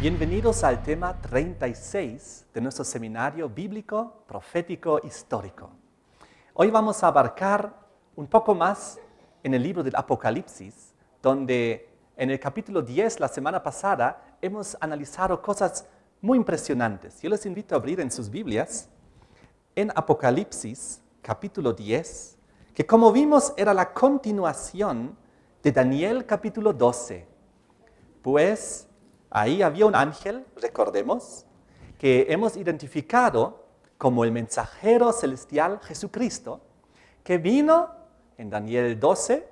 Bienvenidos al tema 36 de nuestro seminario bíblico, profético, histórico. Hoy vamos a abarcar un poco más en el libro del Apocalipsis, donde en el capítulo 10, la semana pasada, hemos analizado cosas muy impresionantes. Yo les invito a abrir en sus Biblias en Apocalipsis, capítulo 10, que como vimos era la continuación de Daniel capítulo 12. Pues ahí había un ángel, recordemos, que hemos identificado como el mensajero celestial Jesucristo, que vino en Daniel 12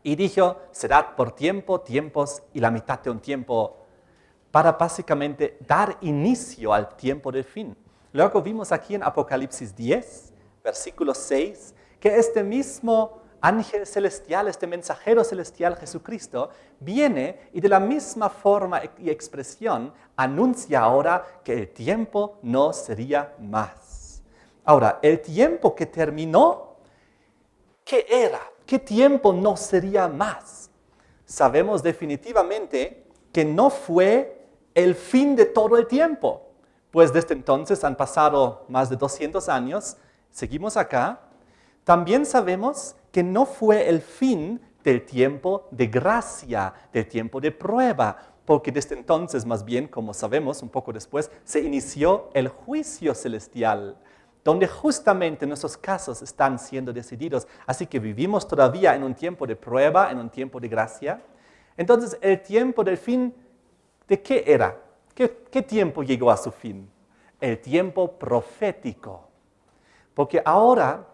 y dijo, será por tiempos y la mitad de un tiempo, para básicamente dar inicio al tiempo del fin. Luego vimos aquí en Apocalipsis 10, versículo 6, que este mismo ángel celestial, este mensajero celestial Jesucristo, viene y de la misma forma y expresión anuncia ahora que el tiempo no sería más. Ahora, el tiempo que terminó, ¿qué era? ¿Qué tiempo no sería más? Sabemos definitivamente que no fue el fin de todo el tiempo, pues desde entonces han pasado más de 200 años, seguimos acá. También sabemos que no fue el fin del tiempo de gracia, del tiempo de prueba, porque desde entonces, más bien, como sabemos un poco después, se inició el juicio celestial, donde justamente nuestros casos están siendo decididos. Así que vivimos todavía en un tiempo de prueba, en un tiempo de gracia. Entonces, el tiempo del fin, ¿de qué era? ¿Qué tiempo llegó a su fin? El tiempo profético. Porque ahora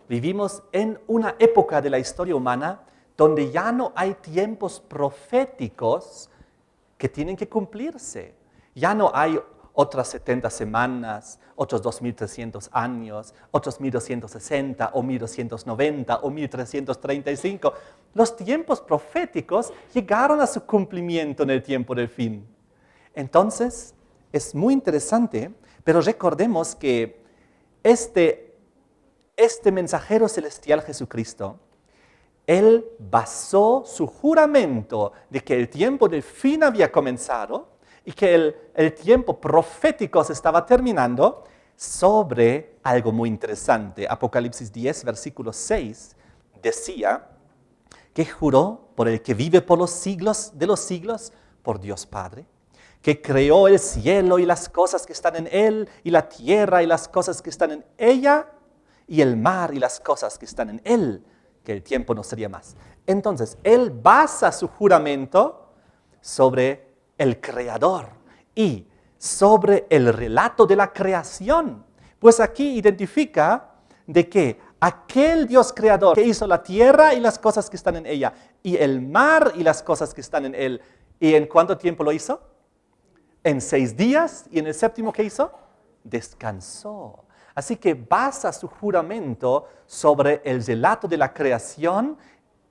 vivimos en una época de la historia humana donde ya no hay tiempos proféticos que tienen que cumplirse. Ya no hay otras 70 semanas, otros 2.300 años, otros 1.260 o 1.290 o 1.335. Los tiempos proféticos llegaron a su cumplimiento en el tiempo del fin. Entonces, es muy interesante, pero recordemos que este mensajero celestial Jesucristo, Él basó su juramento de que el tiempo del fin había comenzado y que el tiempo profético se estaba terminando sobre algo muy interesante. Apocalipsis 10, versículo 6, decía que juró por el que vive por los siglos de los siglos, por Dios Padre, que creó el cielo y las cosas que están en él, y la tierra y las cosas que están en ella, y el mar y las cosas que están en él, que el tiempo no sería más. Entonces, él basa su juramento sobre el Creador y sobre el relato de la creación. Pues aquí identifica de que aquel Dios creador que hizo la tierra y las cosas que están en ella, y el mar y las cosas que están en él, ¿y en cuánto tiempo lo hizo? En 6 días, y en el séptimo, ¿qué hizo? Descansó. Así que basa su juramento sobre el relato de la creación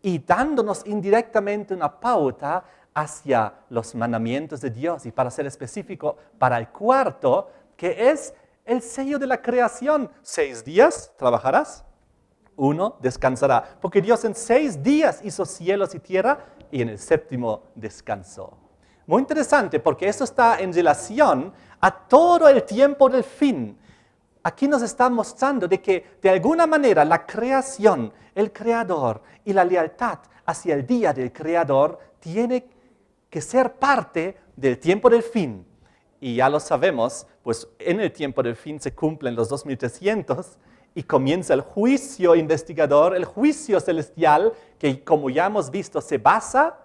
y dándonos indirectamente una pauta hacia los mandamientos de Dios. Y para ser específico, para el cuarto, que es el sello de la creación. 6 días trabajarás, 1 descansará. Porque Dios en 6 días hizo cielos y tierra y en el séptimo descansó. Muy interesante porque esto está en relación a todo el tiempo del fin. Aquí nos está mostrando de que de alguna manera la creación, el creador y la lealtad hacia el día del creador tiene que ser parte del tiempo del fin. Y ya lo sabemos, pues en el tiempo del fin se cumplen los 2.300 y comienza el juicio investigador, el juicio celestial, que como ya hemos visto se basa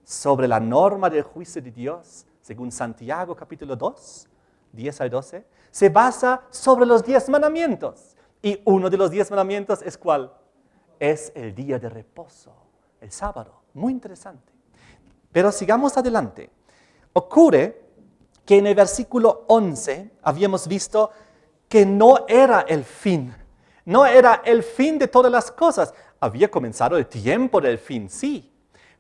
sobre la norma del juicio de Dios, según Santiago capítulo 2, 10 al 12, se basa sobre los 10 mandamientos. Y uno de los 10 mandamientos es ¿cuál? Es el día de reposo, el sábado. Muy interesante. Pero sigamos adelante. Ocurre que en el versículo 11 habíamos visto que no era el fin. No era el fin de todas las cosas. Había comenzado el tiempo del fin, sí.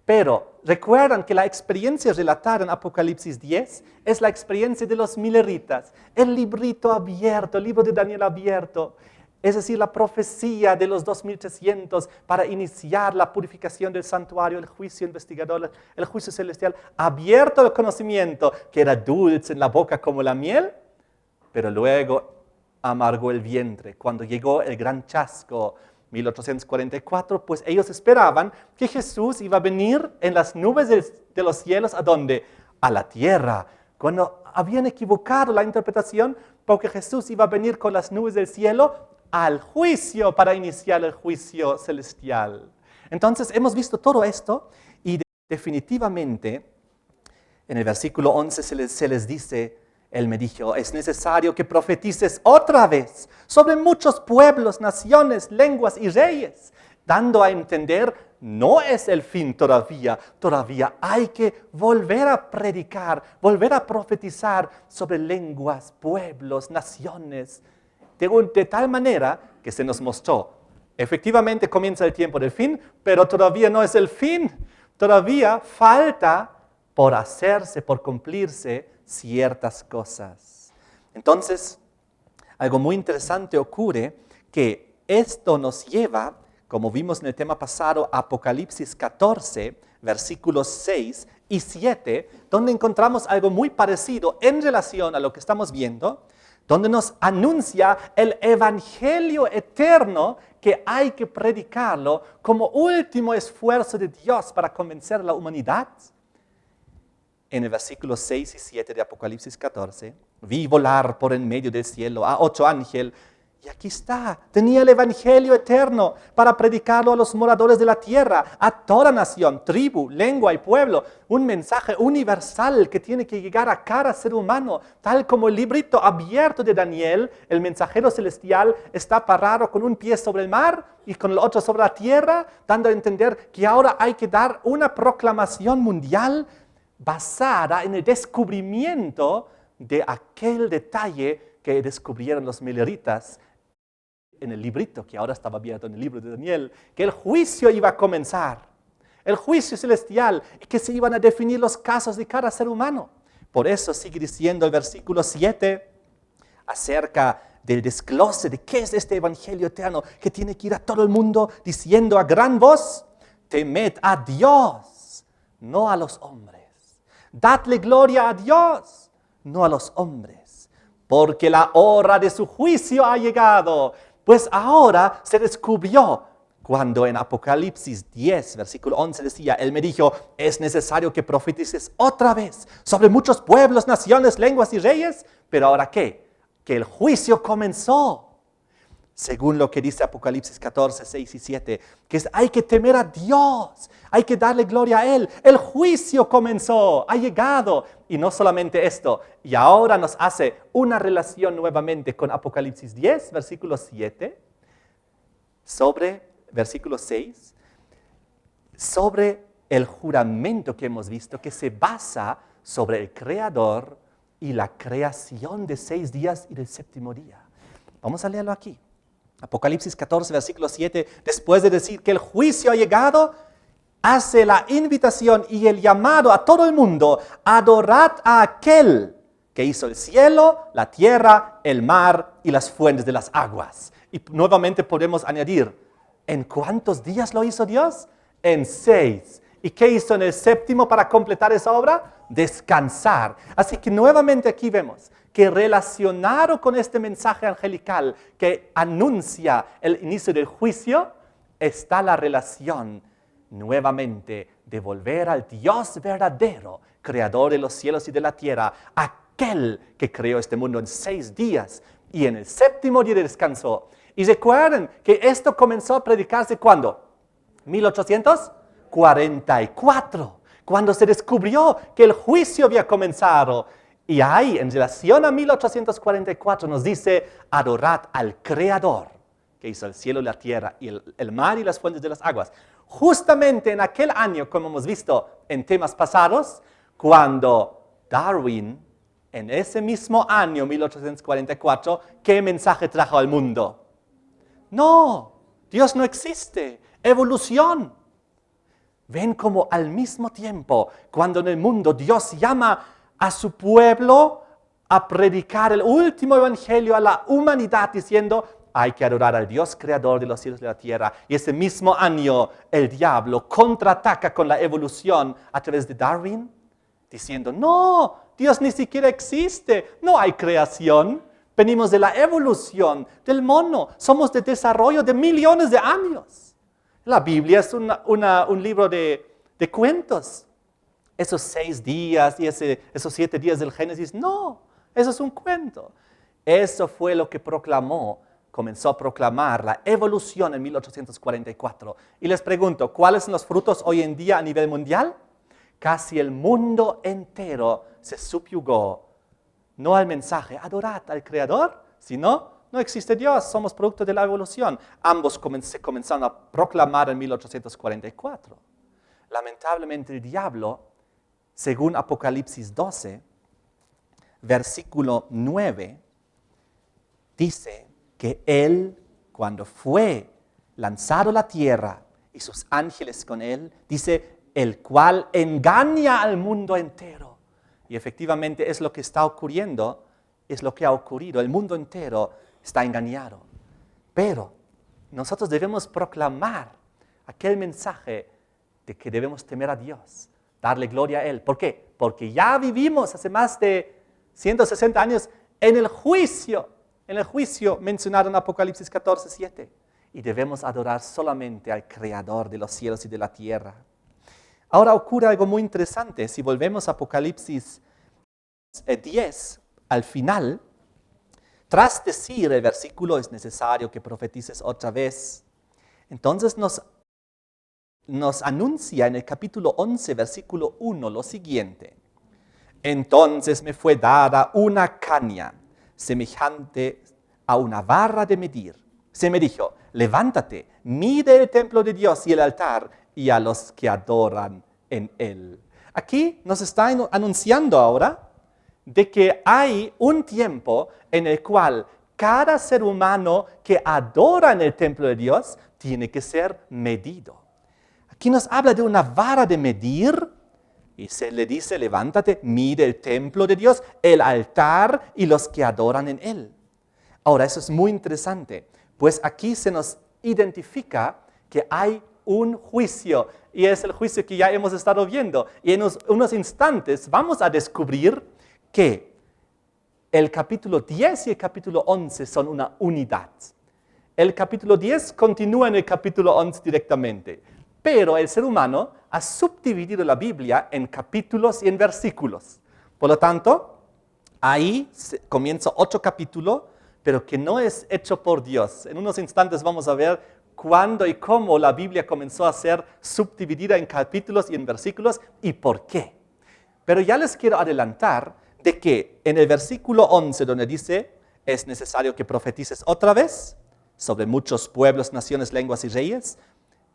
Pero recuerdan que la experiencia relatada en Apocalipsis 10 es la experiencia de los mileritas. El librito abierto, el libro de Daniel abierto. es decir, la profecía de los 2300 para iniciar la purificación del santuario, el juicio investigador, el juicio celestial, abierto al conocimiento, que era dulce en la boca como la miel, pero luego amargó el vientre. Cuando llegó el gran chasco, 1844, pues ellos esperaban que Jesús iba a venir en las nubes de los cielos, ¿a dónde? A la tierra. Cuando habían equivocado la interpretación, porque Jesús iba a venir con las nubes del cielo al juicio para iniciar el juicio celestial. Entonces hemos visto todo esto y definitivamente en el versículo 11 se les dice, Él me dijo, es necesario que profetices otra vez sobre muchos pueblos, naciones, lenguas y reyes, dando a entender, no es el fin todavía hay que volver a predicar, volver a profetizar sobre lenguas, pueblos, naciones, de tal manera que se nos mostró, efectivamente comienza el tiempo del fin, pero todavía no es el fin, todavía falta por hacerse, por cumplirse ciertas cosas. Entonces, algo muy interesante ocurre, que esto nos lleva, como vimos en el tema pasado, a Apocalipsis 14, versículos 6 y 7, donde encontramos algo muy parecido en relación a lo que estamos viendo, donde nos anuncia el evangelio eterno que hay que predicarlo como último esfuerzo de Dios para convencer a la humanidad. En el versículo 6 y 7 de Apocalipsis 14, vi volar por en medio del cielo a 8 ángeles, y aquí está, tenía el evangelio eterno para predicarlo a los moradores de la tierra, a toda nación, tribu, lengua y pueblo, un mensaje universal que tiene que llegar a cada ser humano, tal como el librito abierto de Daniel, el mensajero celestial está parado con un pie sobre el mar y con el otro sobre la tierra, dando a entender que ahora hay que dar una proclamación mundial basada en el descubrimiento de aquel detalle que descubrieron los mileritas en el librito que ahora estaba abierto en el libro de Daniel, que el juicio iba a comenzar, el juicio celestial, y que se iban a definir los casos de cada ser humano. Por eso sigue diciendo el versículo 7 acerca del desglose de qué es este evangelio eterno, que tiene que ir a todo el mundo diciendo a gran voz, temed a Dios, no a los hombres. Dadle gloria a Dios, no a los hombres, porque la hora de su juicio ha llegado. Pues ahora se descubrió, cuando en Apocalipsis 10, versículo 11 decía, Él me dijo, es necesario que profetices otra vez sobre muchos pueblos, naciones, lenguas y reyes. Pero ahora ¿qué? Que el juicio comenzó. Según lo que dice Apocalipsis 14, 6 y 7, que hay que temer a Dios, hay que darle gloria a Él. El juicio comenzó, ha llegado. Y no solamente esto, y ahora nos hace una relación nuevamente con Apocalipsis 10, versículo 7, sobre, versículo 6, sobre el juramento que hemos visto, que se basa sobre el Creador y la creación de 6 días y del séptimo día. Vamos a leerlo aquí. Apocalipsis 14, versículo 7, después de decir que el juicio ha llegado, hace la invitación y el llamado a todo el mundo, adorad a aquel que hizo el cielo, la tierra, el mar y las fuentes de las aguas. Y nuevamente podemos añadir, ¿en cuántos días lo hizo Dios? En 6. ¿Y qué hizo en el séptimo para completar esa obra? Descansar. Así que nuevamente aquí vemos que relacionado con este mensaje angelical que anuncia el inicio del juicio, está la relación nuevamente de volver al Dios verdadero, creador de los cielos y de la tierra, aquel que creó este mundo en 6 días y en el séptimo día descansó. Y recuerden que esto comenzó a predicarse ¿cuándo? 1844, cuando se descubrió que el juicio había comenzado. Y ahí, en relación a 1844, nos dice, adorad al Creador, que hizo el cielo y la tierra, y el mar y las fuentes de las aguas. Justamente en aquel año, como hemos visto en temas pasados, cuando Darwin, en ese mismo año, 1844, ¿qué mensaje trajo al mundo? No, Dios no existe, evolución. Ven como al mismo tiempo, cuando en el mundo Dios llama a su pueblo a predicar el último evangelio a la humanidad, diciendo, hay que adorar al Dios creador de los cielos y de la tierra. Y ese mismo año el diablo contraataca con la evolución a través de Darwin, diciendo, no, Dios ni siquiera existe, no hay creación. Venimos de la evolución del mono, somos de desarrollo de millones de años. La Biblia es un libro de cuentos. Esos 6 días y esos 7 días del Génesis, no, eso es un cuento. Eso fue lo que comenzó a proclamar la evolución en 1844. Y les pregunto, ¿cuáles son los frutos hoy en día a nivel mundial? Casi el mundo entero se subyugó, no al mensaje, adorad al Creador, sino, no existe Dios, somos producto de la evolución. Ambos se comenzaron a proclamar en 1844. Lamentablemente el diablo, según Apocalipsis 12, versículo 9, dice que él, cuando fue lanzado a la tierra y sus ángeles con él, dice, el cual engaña al mundo entero. Y efectivamente es lo que está ocurriendo, es lo que ha ocurrido. El mundo entero está engañado. Pero nosotros debemos proclamar aquel mensaje de que debemos temer a Dios, darle gloria a Él. ¿Por qué? Porque ya vivimos hace más de 160 años en el juicio mencionado en Apocalipsis 14, 7. Y debemos adorar solamente al Creador de los cielos y de la tierra. Ahora ocurre algo muy interesante. Si volvemos a Apocalipsis 10, al final, tras decir el versículo, es necesario que profetices otra vez, entonces nos anuncia en el capítulo 11, versículo 1, lo siguiente. Entonces me fue dada una caña semejante a una barra de medir. Se me dijo, levántate, mide el templo de Dios y el altar y a los que adoran en él. Aquí nos está anunciando ahora de que hay un tiempo en el cual cada ser humano que adora en el templo de Dios tiene que ser medido. Aquí nos habla de una vara de medir y se le dice, levántate, mide el templo de Dios, el altar y los que adoran en él. Ahora, eso es muy interesante, pues aquí se nos identifica que hay un juicio y es el juicio que ya hemos estado viendo. Y en unos instantes vamos a descubrir que el capítulo 10 y el capítulo 11 son una unidad. El capítulo 10 continúa en el capítulo 11 directamente, pero el ser humano ha subdividido la Biblia en capítulos y en versículos. Por lo tanto, ahí comienza otro capítulo, pero que no es hecho por Dios. En unos instantes vamos a ver cuándo y cómo la Biblia comenzó a ser subdividida en capítulos y en versículos y por qué. Pero ya les quiero adelantar de que en el versículo 11, donde dice, es necesario que profetices otra vez sobre muchos pueblos, naciones, lenguas y reyes,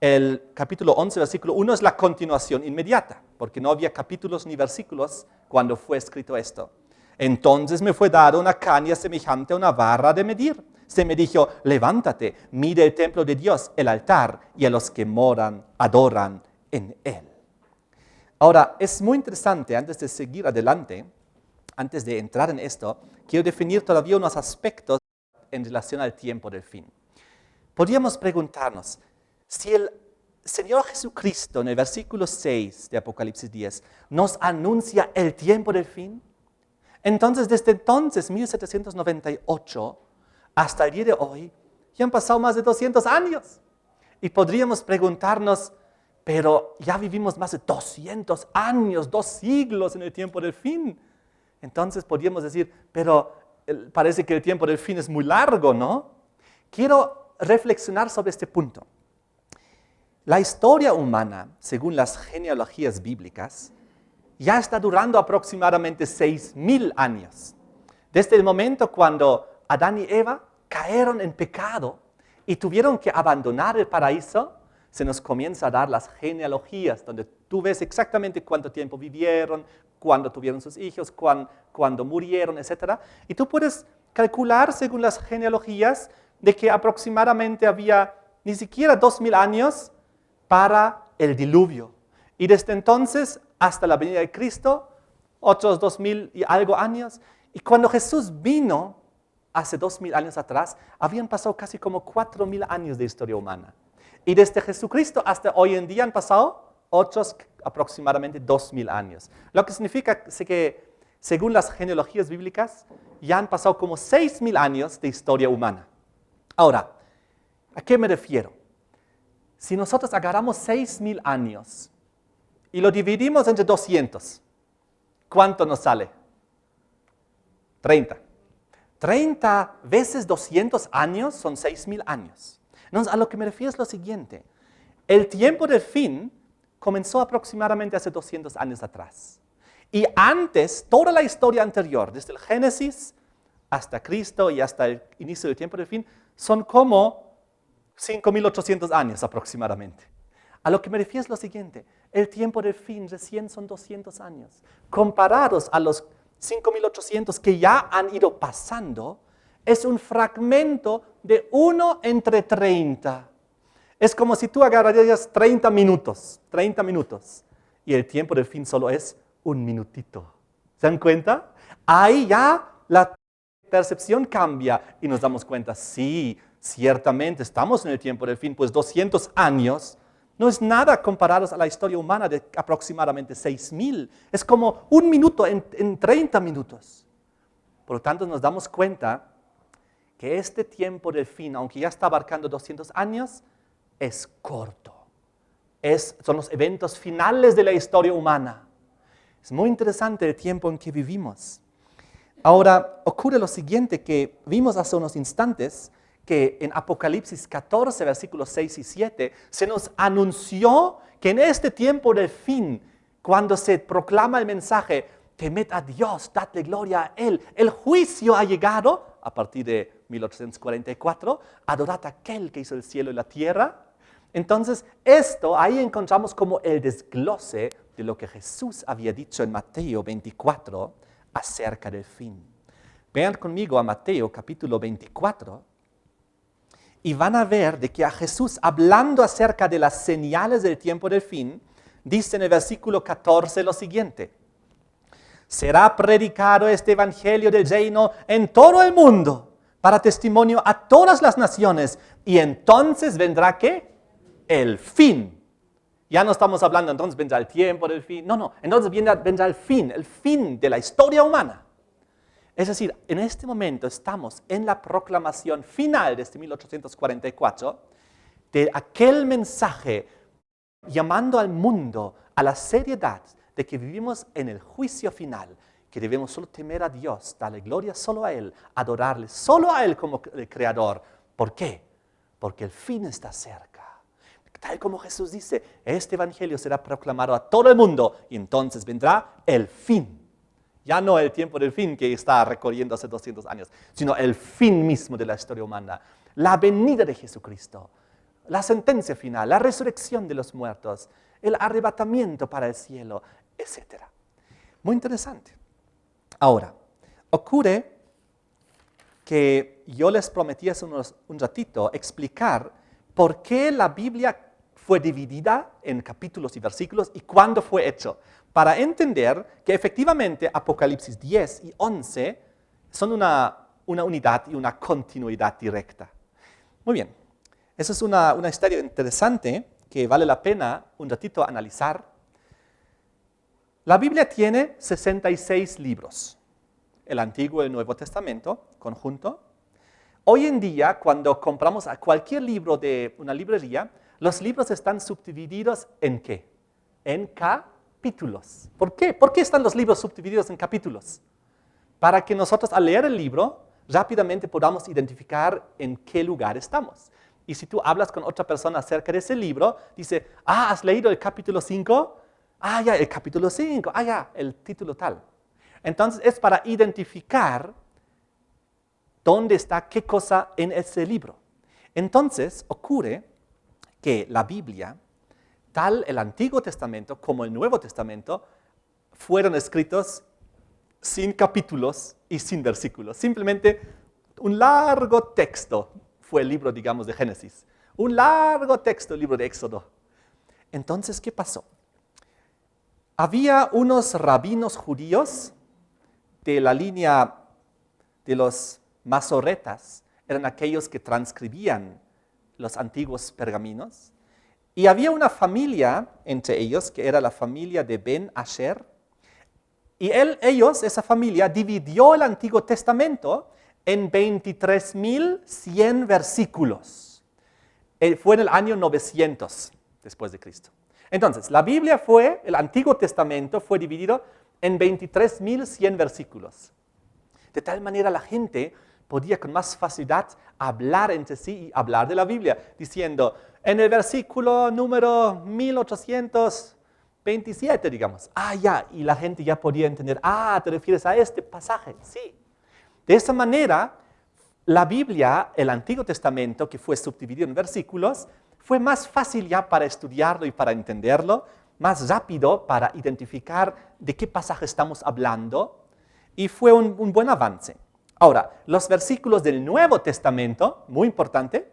el capítulo 11, versículo 1 es la continuación inmediata, porque no había capítulos ni versículos cuando fue escrito esto. Entonces me fue dada una caña semejante a una barra de medir. Se me dijo, levántate, mide el templo de Dios, el altar y a los que adoran en él. Ahora, es muy interesante, antes de seguir adelante, antes de entrar en esto, quiero definir todavía unos aspectos en relación al tiempo del fin. Podríamos preguntarnos, si el Señor Jesucristo en el versículo 6 de Apocalipsis 10 nos anuncia el tiempo del fin, entonces desde entonces, 1798, hasta el día de hoy, ya han pasado más de 200 años. Y podríamos preguntarnos, pero ya vivimos más de 200 años, 2 siglos en el tiempo del fin. Entonces podríamos decir, pero parece que el tiempo del fin es muy largo, ¿no? Quiero reflexionar sobre este punto. La historia humana, según las genealogías bíblicas, ya está durando aproximadamente 6,000 años. Desde el momento cuando Adán y Eva cayeron en pecado y tuvieron que abandonar el paraíso, se nos comienza a dar las genealogías, donde tú ves exactamente cuánto tiempo vivieron, cuándo tuvieron sus hijos, cuándo murieron, etc. Y tú puedes calcular, según las genealogías, de que aproximadamente había ni siquiera 2,000 años para el diluvio. Y desde entonces hasta la venida de Cristo, otros 2,000 y algo años. Y cuando Jesús vino, hace 2000 años atrás, habían pasado casi como 4000 años de historia humana. Y desde Jesucristo hasta hoy en día han pasado otros aproximadamente 2000 años. Lo que significa que, según las genealogías bíblicas, ya han pasado como 6000 años de historia humana. Ahora, ¿a qué me refiero? Si nosotros agarramos 6000 años y lo dividimos entre 200, ¿cuánto nos sale? 30. 30 veces 200 años son 6000 años. Entonces, a lo que me refiero es lo siguiente. El tiempo del fin comenzó aproximadamente hace 200 años atrás. Y antes, toda la historia anterior, desde el Génesis hasta Cristo y hasta el inicio del tiempo del fin, son como 5800 años aproximadamente. A lo que me refiero es lo siguiente. El tiempo del fin recién son 200 años. Comparados a los 5800 que ya han ido pasando, es un fragmento de 1 entre 30. Es como si tú agarrarías 30 minutos, y el tiempo del fin solo es un minutito. ¿Se dan cuenta? Ahí ya la percepción cambia y nos damos cuenta, sí, ciertamente estamos en el tiempo del fin, pues 200 años no es nada comparados a la historia humana de aproximadamente 6000. Es como un minuto en 30 minutos. Por lo tanto, nos damos cuenta que este tiempo del fin, aunque ya está abarcando 200 años, es corto. Son los eventos finales de la historia humana. Es muy interesante el tiempo en que vivimos. Ahora, ocurre lo siguiente que vimos hace unos instantes, que en Apocalipsis 14, versículos 6 y 7, se nos anunció que en este tiempo del fin, cuando se proclama el mensaje, temed a Dios, dadle gloria a Él, el juicio ha llegado, a partir de 1844, adorad a aquel que hizo el cielo y la tierra. Entonces, ahí encontramos como el desglose de lo que Jesús había dicho en Mateo 24 acerca del fin. Vean conmigo a Mateo capítulo 24 y van a ver de que a Jesús, hablando acerca de las señales del tiempo del fin, dice en el versículo 14 lo siguiente: será predicado este evangelio del reino en todo el mundo para testimonio a todas las naciones, y entonces vendrá ¿qué? El fin. Ya no estamos hablando entonces vendrá el tiempo del fin. No, entonces vendrá el fin de la historia humana. Es decir, en este momento estamos en la proclamación final desde 1844 de aquel mensaje llamando al mundo a la seriedad de que vivimos en el juicio final, que debemos solo temer a Dios, darle gloria solo a Él, adorarle solo a Él como el Creador. ¿Por qué? Porque el fin está cerca. Tal como Jesús dice, este evangelio será proclamado a todo el mundo y entonces vendrá el fin. Ya no el tiempo del fin que está recorriendo hace 200 años, sino el fin mismo de la historia humana. La venida de Jesucristo, la sentencia final, la resurrección de los muertos, el arrebatamiento para el cielo, etc. Muy interesante. Ahora, ocurre que yo les prometí hace un ratito explicar por qué la Biblia fue dividida en capítulos y versículos y cuándo fue hecho, para entender que efectivamente Apocalipsis 10 y 11 son una unidad y una continuidad directa. Muy bien, esa es una historia interesante que vale la pena un ratito analizar. La Biblia tiene 66 libros, el Antiguo y el Nuevo Testamento, conjunto. Hoy en día, cuando compramos cualquier libro de una librería, los libros están subdivididos ¿en qué? En capítulos. ¿Por qué? ¿Por qué están los libros subdivididos en capítulos? Para que nosotros al leer el libro rápidamente podamos identificar en qué lugar estamos. Y si tú hablas con otra persona acerca de ese libro, dice, ¿has leído el capítulo 5? Ya, el capítulo 5. Ya, el título tal. Entonces es para identificar dónde está qué cosa en ese libro. Entonces ocurre que la Biblia, tal el Antiguo Testamento como el Nuevo Testamento, fueron escritos sin capítulos y sin versículos. Simplemente un largo texto fue el libro, digamos, de Génesis. Un largo texto, el libro de Éxodo. Entonces, ¿qué pasó? Había unos rabinos judíos de la línea de los masoretas eran aquellos que transcribían los antiguos pergaminos. Y había una familia entre ellos, que era la familia de Ben Asher. Y esa familia, dividió el Antiguo Testamento en 23.100 versículos. Fue en el año 900 después de Cristo. Entonces, la Biblia el Antiguo Testamento fue dividido en 23.100 versículos. De tal manera la gente podía con más facilidad hablar entre sí y hablar de la Biblia, diciendo, en el versículo número 1827, digamos, y la gente ya podía entender, te refieres a este pasaje, sí. De esa manera, la Biblia, el Antiguo Testamento, que fue subdividido en versículos, fue más fácil ya para estudiarlo y para entenderlo, más rápido para identificar de qué pasaje estamos hablando, y fue un buen avance. Ahora, los versículos del Nuevo Testamento, muy importante,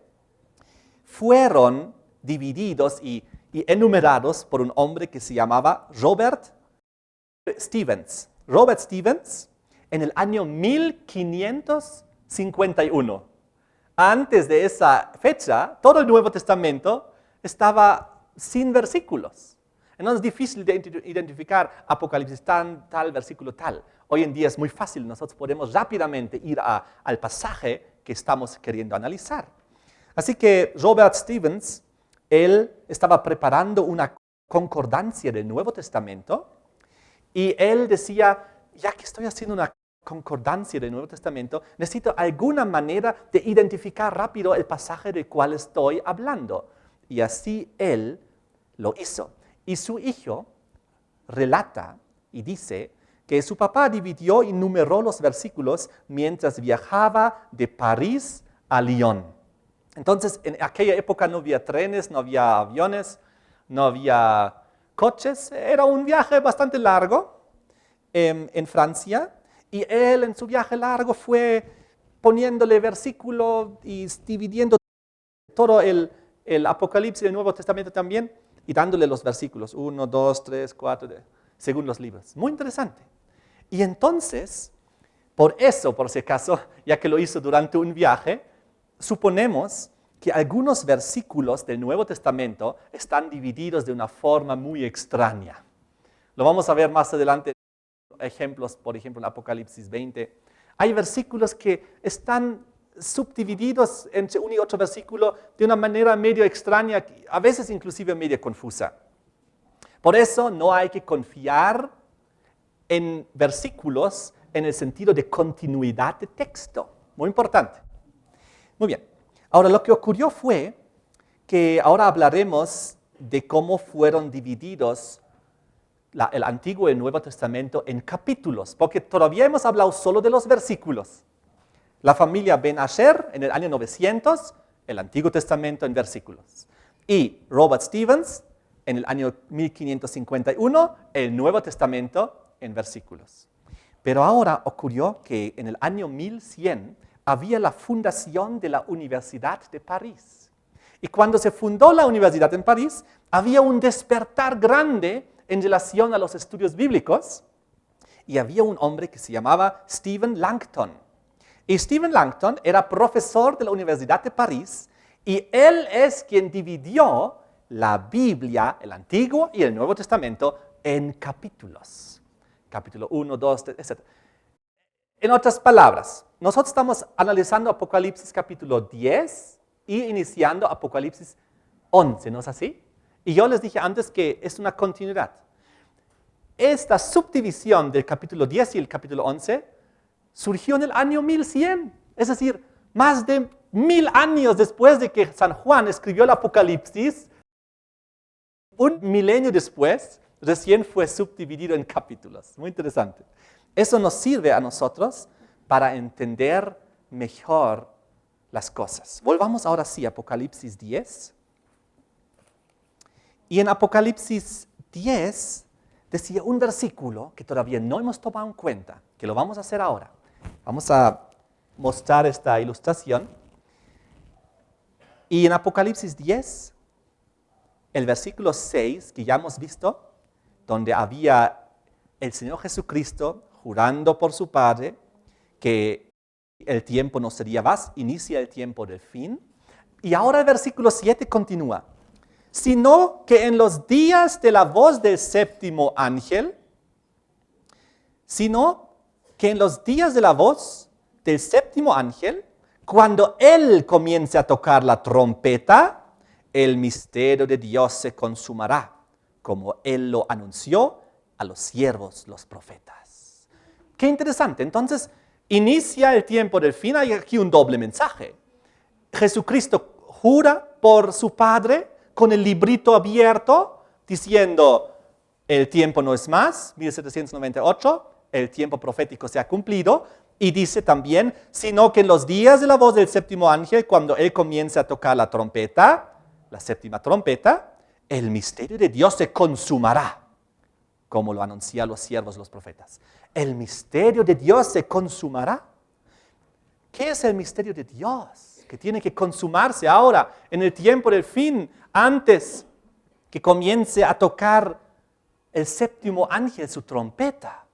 fueron divididos y enumerados por un hombre que se llamaba Robert Stevens. Robert Stevens, en el año 1551. Antes de esa fecha, todo el Nuevo Testamento estaba sin versículos. Entonces es difícil de identificar Apocalipsis tal, versículo tal. Hoy en día es muy fácil, nosotros podemos rápidamente ir al pasaje que estamos queriendo analizar. Así que Robert Stevens, él estaba preparando una concordancia del Nuevo Testamento y él decía, ya que estoy haciendo una concordancia del Nuevo Testamento, necesito alguna manera de identificar rápido el pasaje del cual estoy hablando. Y así él lo hizo. Y su hijo relata y dice que su papá dividió y numeró los versículos mientras viajaba de París a Lyon. Entonces, en aquella época no había trenes, no había aviones, no había coches. Era un viaje bastante largo en Francia. Y él en su viaje largo fue poniéndole versículo y dividiendo todo el Apocalipsis del Nuevo Testamento también y dándole los versículos, 1, 2, 3, 4, según los libros. Muy interesante. Y entonces, por eso, por si acaso, ya que lo hizo durante un viaje, suponemos que algunos versículos del Nuevo Testamento están divididos de una forma muy extraña. Lo vamos a ver más adelante. Ejemplos, por ejemplo, en Apocalipsis 20. Hay versículos que están subdivididos entre un y otro versículo de una manera medio extraña, a veces inclusive medio confusa. Por eso no hay que confiar en versículos en el sentido de continuidad de texto. Muy importante. Muy bien. Ahora, lo que ocurrió fue que ahora hablaremos de cómo fueron divididos el Antiguo y el Nuevo Testamento en capítulos, porque todavía hemos hablado solo de los versículos. La familia Ben Asher en el año 900, el Antiguo Testamento en versículos. Y Robert Stevens en el año 1551, el Nuevo Testamento en versículos. Pero ahora ocurrió que en el año 1100 había la fundación de la Universidad de París. Y cuando se fundó la Universidad en París, había un despertar grande en relación a los estudios bíblicos, y había un hombre que se llamaba Stephen Langton. Y Stephen Langton era profesor de la Universidad de París, y él es quien dividió la Biblia, el Antiguo y el Nuevo Testamento, en capítulos. Capítulo 1, 2, 3, etc. En otras palabras, nosotros estamos analizando Apocalipsis capítulo 10 y iniciando Apocalipsis 11, ¿no es así? Y yo les dije antes que es una continuidad. Esta subdivisión del capítulo 10 y el capítulo 11 surgió en el año 1100. Es decir, más de 1000 años después de que San Juan escribió el Apocalipsis, un milenio después, recién fue subdividido en capítulos. Muy interesante. Eso nos sirve a nosotros para entender mejor las cosas. Volvamos ahora sí a Apocalipsis 10. Y en Apocalipsis 10 decía un versículo que todavía no hemos tomado en cuenta, que lo vamos a hacer ahora. Vamos a mostrar esta ilustración. Y en Apocalipsis 10, el versículo 6, que ya hemos visto, donde había el Señor Jesucristo jurando por su Padre que el tiempo no sería más, inicia el tiempo del fin. Y ahora el versículo 7 continúa. Sino que en los días de la voz del séptimo ángel, cuando él comience a tocar la trompeta, el misterio de Dios se consumará, como él lo anunció a los siervos, los profetas. Qué interesante. Entonces, inicia el tiempo del fin. Hay aquí un doble mensaje. Jesucristo jura por su Padre con el librito abierto, diciendo, el tiempo no es más, 1798, el tiempo profético se ha cumplido, y dice también, sino que en los días de la voz del séptimo ángel, cuando él comience a tocar la trompeta, la séptima trompeta, el misterio de Dios se consumará, como lo anuncian los siervos, los profetas. El misterio de Dios se consumará. ¿Qué es el misterio de Dios? Que tiene que consumarse ahora, en el tiempo del fin, antes que comience a tocar el séptimo ángel su trompeta.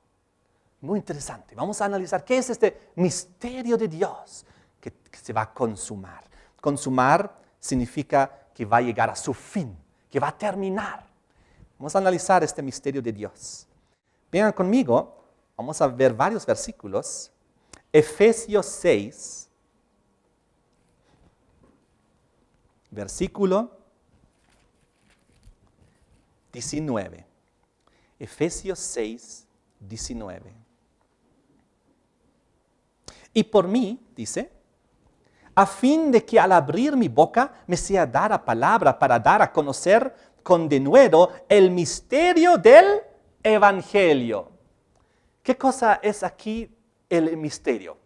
Muy interesante. Vamos a analizar qué es este misterio de Dios que se va a consumar. Consumar significa que va a llegar a su fin, que va a terminar. Vamos a analizar este misterio de Dios. Vengan conmigo, vamos a ver varios versículos. Efesios 6, versículo 19. Efesios 6, 19. Y por mí, dice, a fin de que al abrir mi boca me sea dada palabra para dar a conocer con denuedo el misterio del Evangelio. ¿Qué cosa es aquí el misterio?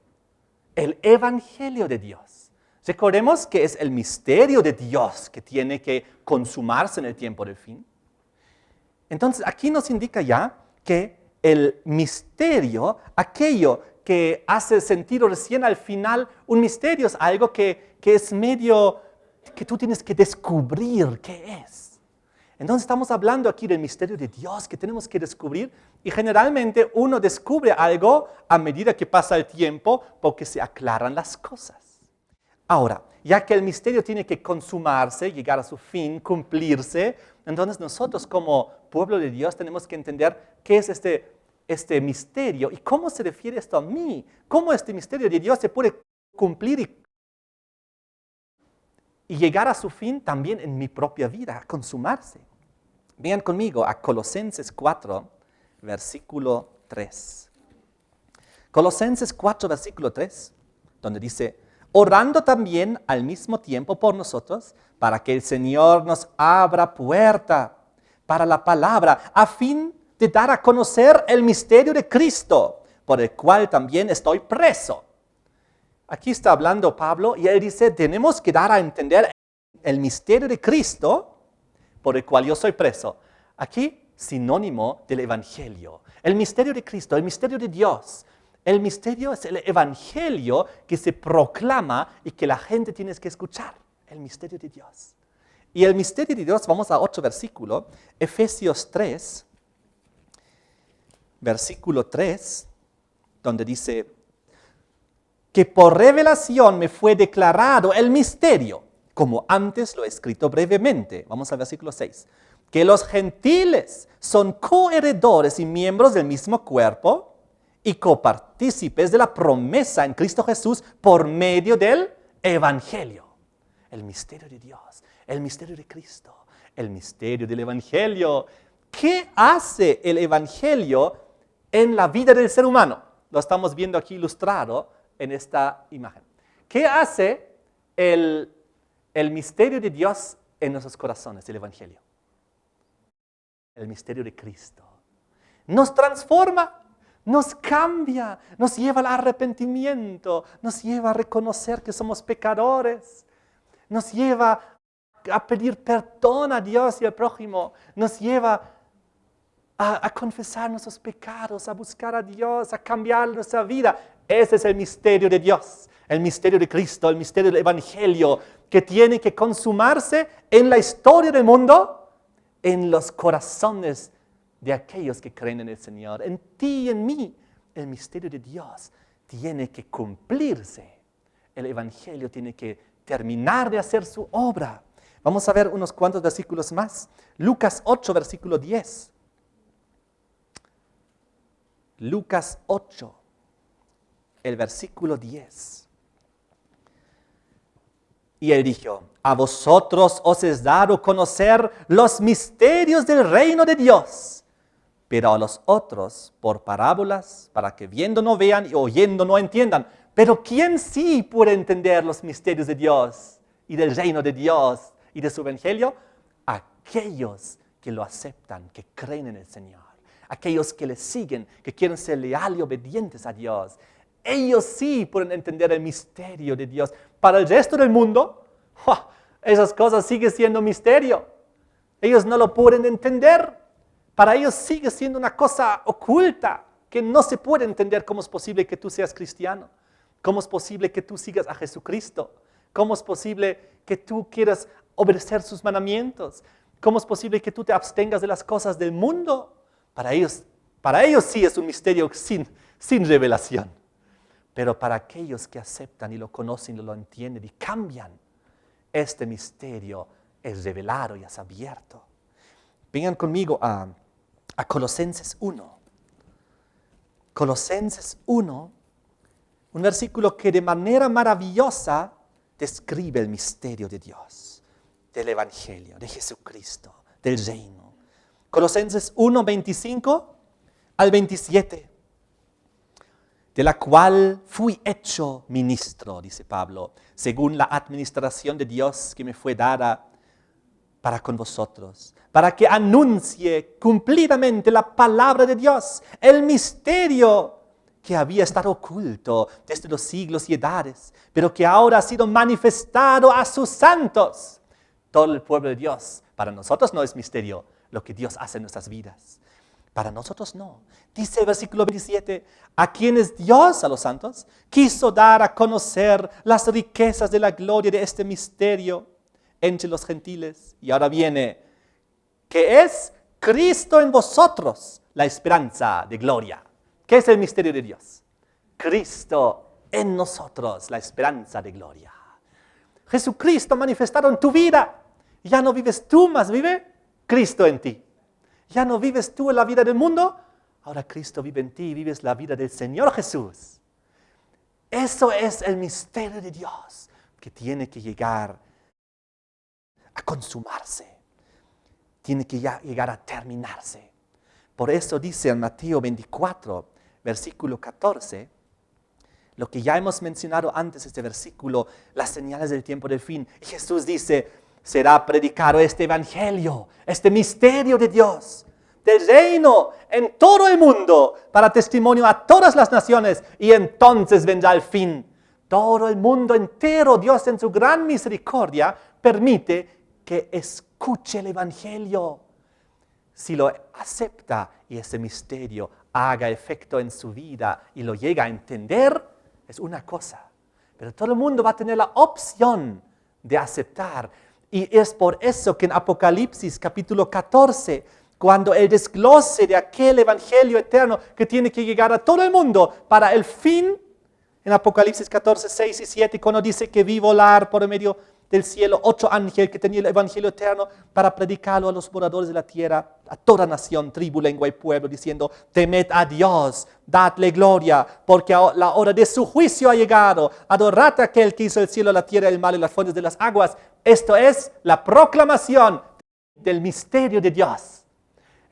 El Evangelio de Dios. Recordemos que es el misterio de Dios que tiene que consumarse en el tiempo del fin. Entonces, aquí nos indica ya que el misterio, aquello que hace sentido recién al final, un misterio es algo que es medio, que tú tienes que descubrir qué es. Entonces estamos hablando aquí del misterio de Dios que tenemos que descubrir y generalmente uno descubre algo a medida que pasa el tiempo porque se aclaran las cosas. Ahora, ya que el misterio tiene que consumarse, llegar a su fin, cumplirse, entonces nosotros como pueblo de Dios tenemos que entender qué es este misterio y cómo se refiere esto a mí, cómo este misterio de Dios se puede cumplir y llegar a su fin también en mi propia vida, a consumarse. Vean conmigo a Colosenses 4, versículo 3. Colosenses 4, versículo 3, donde dice, orando también al mismo tiempo por nosotros, para que el Señor nos abra puerta para la palabra, a fin de dar a conocer el misterio de Cristo, por el cual también estoy preso. Aquí está hablando Pablo y él dice, tenemos que dar a entender el misterio de Cristo, por el cual yo soy preso. Aquí, sinónimo del Evangelio. El misterio de Cristo, el misterio de Dios. El misterio es el Evangelio que se proclama y que la gente tiene que escuchar. El misterio de Dios. Y el misterio de Dios, vamos a otro versículo, Efesios 3, versículo 3, donde dice, que por revelación me fue declarado el misterio, como antes lo he escrito brevemente. Vamos al versículo 6. Que los gentiles son coheredores y miembros del mismo cuerpo y copartícipes de la promesa en Cristo Jesús por medio del Evangelio. El misterio de Dios, el misterio de Cristo, el misterio del Evangelio. ¿Qué hace el Evangelio en la vida del ser humano? Lo estamos viendo aquí ilustrado en esta imagen. ¿Qué hace el misterio de Dios en nuestros corazones, el Evangelio? El misterio de Cristo. Nos transforma, nos cambia, nos lleva al arrepentimiento, nos lleva a reconocer que somos pecadores, nos lleva a pedir perdón a Dios y al prójimo, nos lleva a confesar nuestros pecados, a buscar a Dios, a cambiar nuestra vida. Ese es el misterio de Dios, el misterio de Cristo, el misterio del Evangelio, que tiene que consumarse en la historia del mundo, en los corazones de aquellos que creen en el Señor, en ti y en mí. El misterio de Dios tiene que cumplirse. El Evangelio tiene que terminar de hacer su obra. Vamos a ver unos cuantos versículos más. Lucas 8, versículo 10. Lucas 8, el versículo 10. Y él dijo, a vosotros os es dado conocer los misterios del reino de Dios, pero a los otros por parábolas, para que viendo no vean y oyendo no entiendan. Pero ¿quién sí puede entender los misterios de Dios y del reino de Dios y de su evangelio? Aquellos que lo aceptan, que creen en el Señor. Aquellos que le siguen, que quieren ser leales y obedientes a Dios. Ellos sí pueden entender el misterio de Dios. Para el resto del mundo, esas cosas siguen siendo misterio. Ellos no lo pueden entender. Para ellos sigue siendo una cosa oculta que no se puede entender. ¿Cómo es posible que tú seas cristiano? ¿Cómo es posible que tú sigas a Jesucristo? ¿Cómo es posible que tú quieras obedecer sus mandamientos? ¿Cómo es posible que tú te abstengas de las cosas del mundo? Para ellos sí es un misterio sin revelación. Pero para aquellos que aceptan y lo conocen y lo entienden y cambian, este misterio es revelado y es abierto. Vengan conmigo a Colosenses 1. Colosenses 1, un versículo que de manera maravillosa describe el misterio de Dios, del Evangelio, de Jesucristo, del reino. Colosenses 1, 25 al 27. De la cual fui hecho ministro, dice Pablo, según la administración de Dios que me fue dada para con vosotros, para que anuncie cumplidamente la palabra de Dios, el misterio que había estado oculto desde los siglos y edades, pero que ahora ha sido manifestado a sus santos. Todo el pueblo de Dios, para nosotros no es misterio lo que Dios hace en nuestras vidas. Para nosotros no. Dice el versículo 27, a quienes Dios, a los santos, quiso dar a conocer las riquezas de la gloria de este misterio entre los gentiles. Y ahora viene, que es Cristo en vosotros, la esperanza de gloria. ¿Qué es el misterio de Dios? Cristo en nosotros, la esperanza de gloria. Jesucristo manifestado en tu vida. Ya no vives tú, más vive Cristo en ti. Ya no vives tú en la vida del mundo, ahora Cristo vive en ti y vives la vida del Señor Jesús. Eso es el misterio de Dios que tiene que llegar a consumarse. Tiene que llegar a terminarse. Por eso dice en Mateo 24, versículo 14, lo que ya hemos mencionado antes, este versículo, las señales del tiempo del fin. Y Jesús dice, será predicado este evangelio, este misterio de Dios, del reino en todo el mundo, para testimonio a todas las naciones, y entonces vendrá el fin. Todo el mundo entero, Dios en su gran misericordia, permite que escuche el evangelio. Si lo acepta y ese misterio haga efecto en su vida y lo llega a entender, es una cosa. Pero todo el mundo va a tener la opción de aceptar. Y es por eso que en Apocalipsis capítulo 14, cuando el desglose de aquel evangelio eterno que tiene que llegar a todo el mundo para el fin, en Apocalipsis 14, 6 y 7, cuando dice que vi volar por el medio del cielo 8 ángeles que tenían el evangelio eterno para predicarlo a los moradores de la tierra, a toda nación, tribu, lengua y pueblo, diciendo, temed a Dios, dadle gloria, porque la hora de su juicio ha llegado. Adorad a aquel que hizo el cielo, la tierra, el mar y las fuentes de las aguas. Esto es la proclamación del misterio de Dios.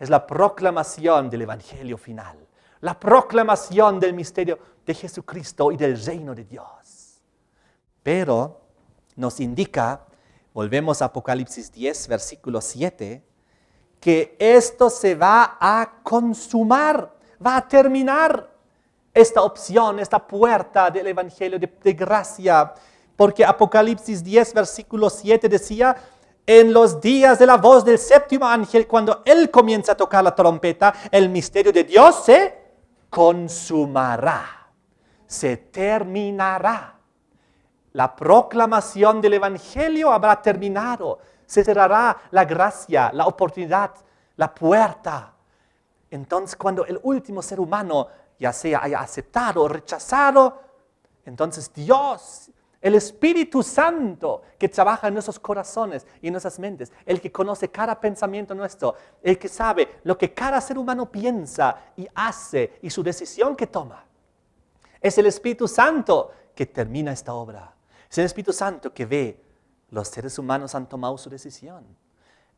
Es la proclamación del evangelio final. La proclamación del misterio de Jesucristo y del reino de Dios. Pero nos indica, volvemos a Apocalipsis 10, versículo 7, que esto se va a consumar, va a terminar esta opción, esta puerta del evangelio de gracia. Porque Apocalipsis 10, versículo 7 decía, en los días de la voz del séptimo ángel, cuando él comienza a tocar la trompeta, el misterio de Dios se consumará, se terminará. La proclamación del evangelio habrá terminado, se cerrará la gracia, la oportunidad, la puerta. Entonces, cuando el último ser humano ya sea haya aceptado o rechazado, entonces Dios, el Espíritu Santo que trabaja en nuestros corazones y en nuestras mentes, el que conoce cada pensamiento nuestro, el que sabe lo que cada ser humano piensa y hace y su decisión que toma. Es el Espíritu Santo que termina esta obra. Es el Espíritu Santo que ve, los seres humanos han tomado su decisión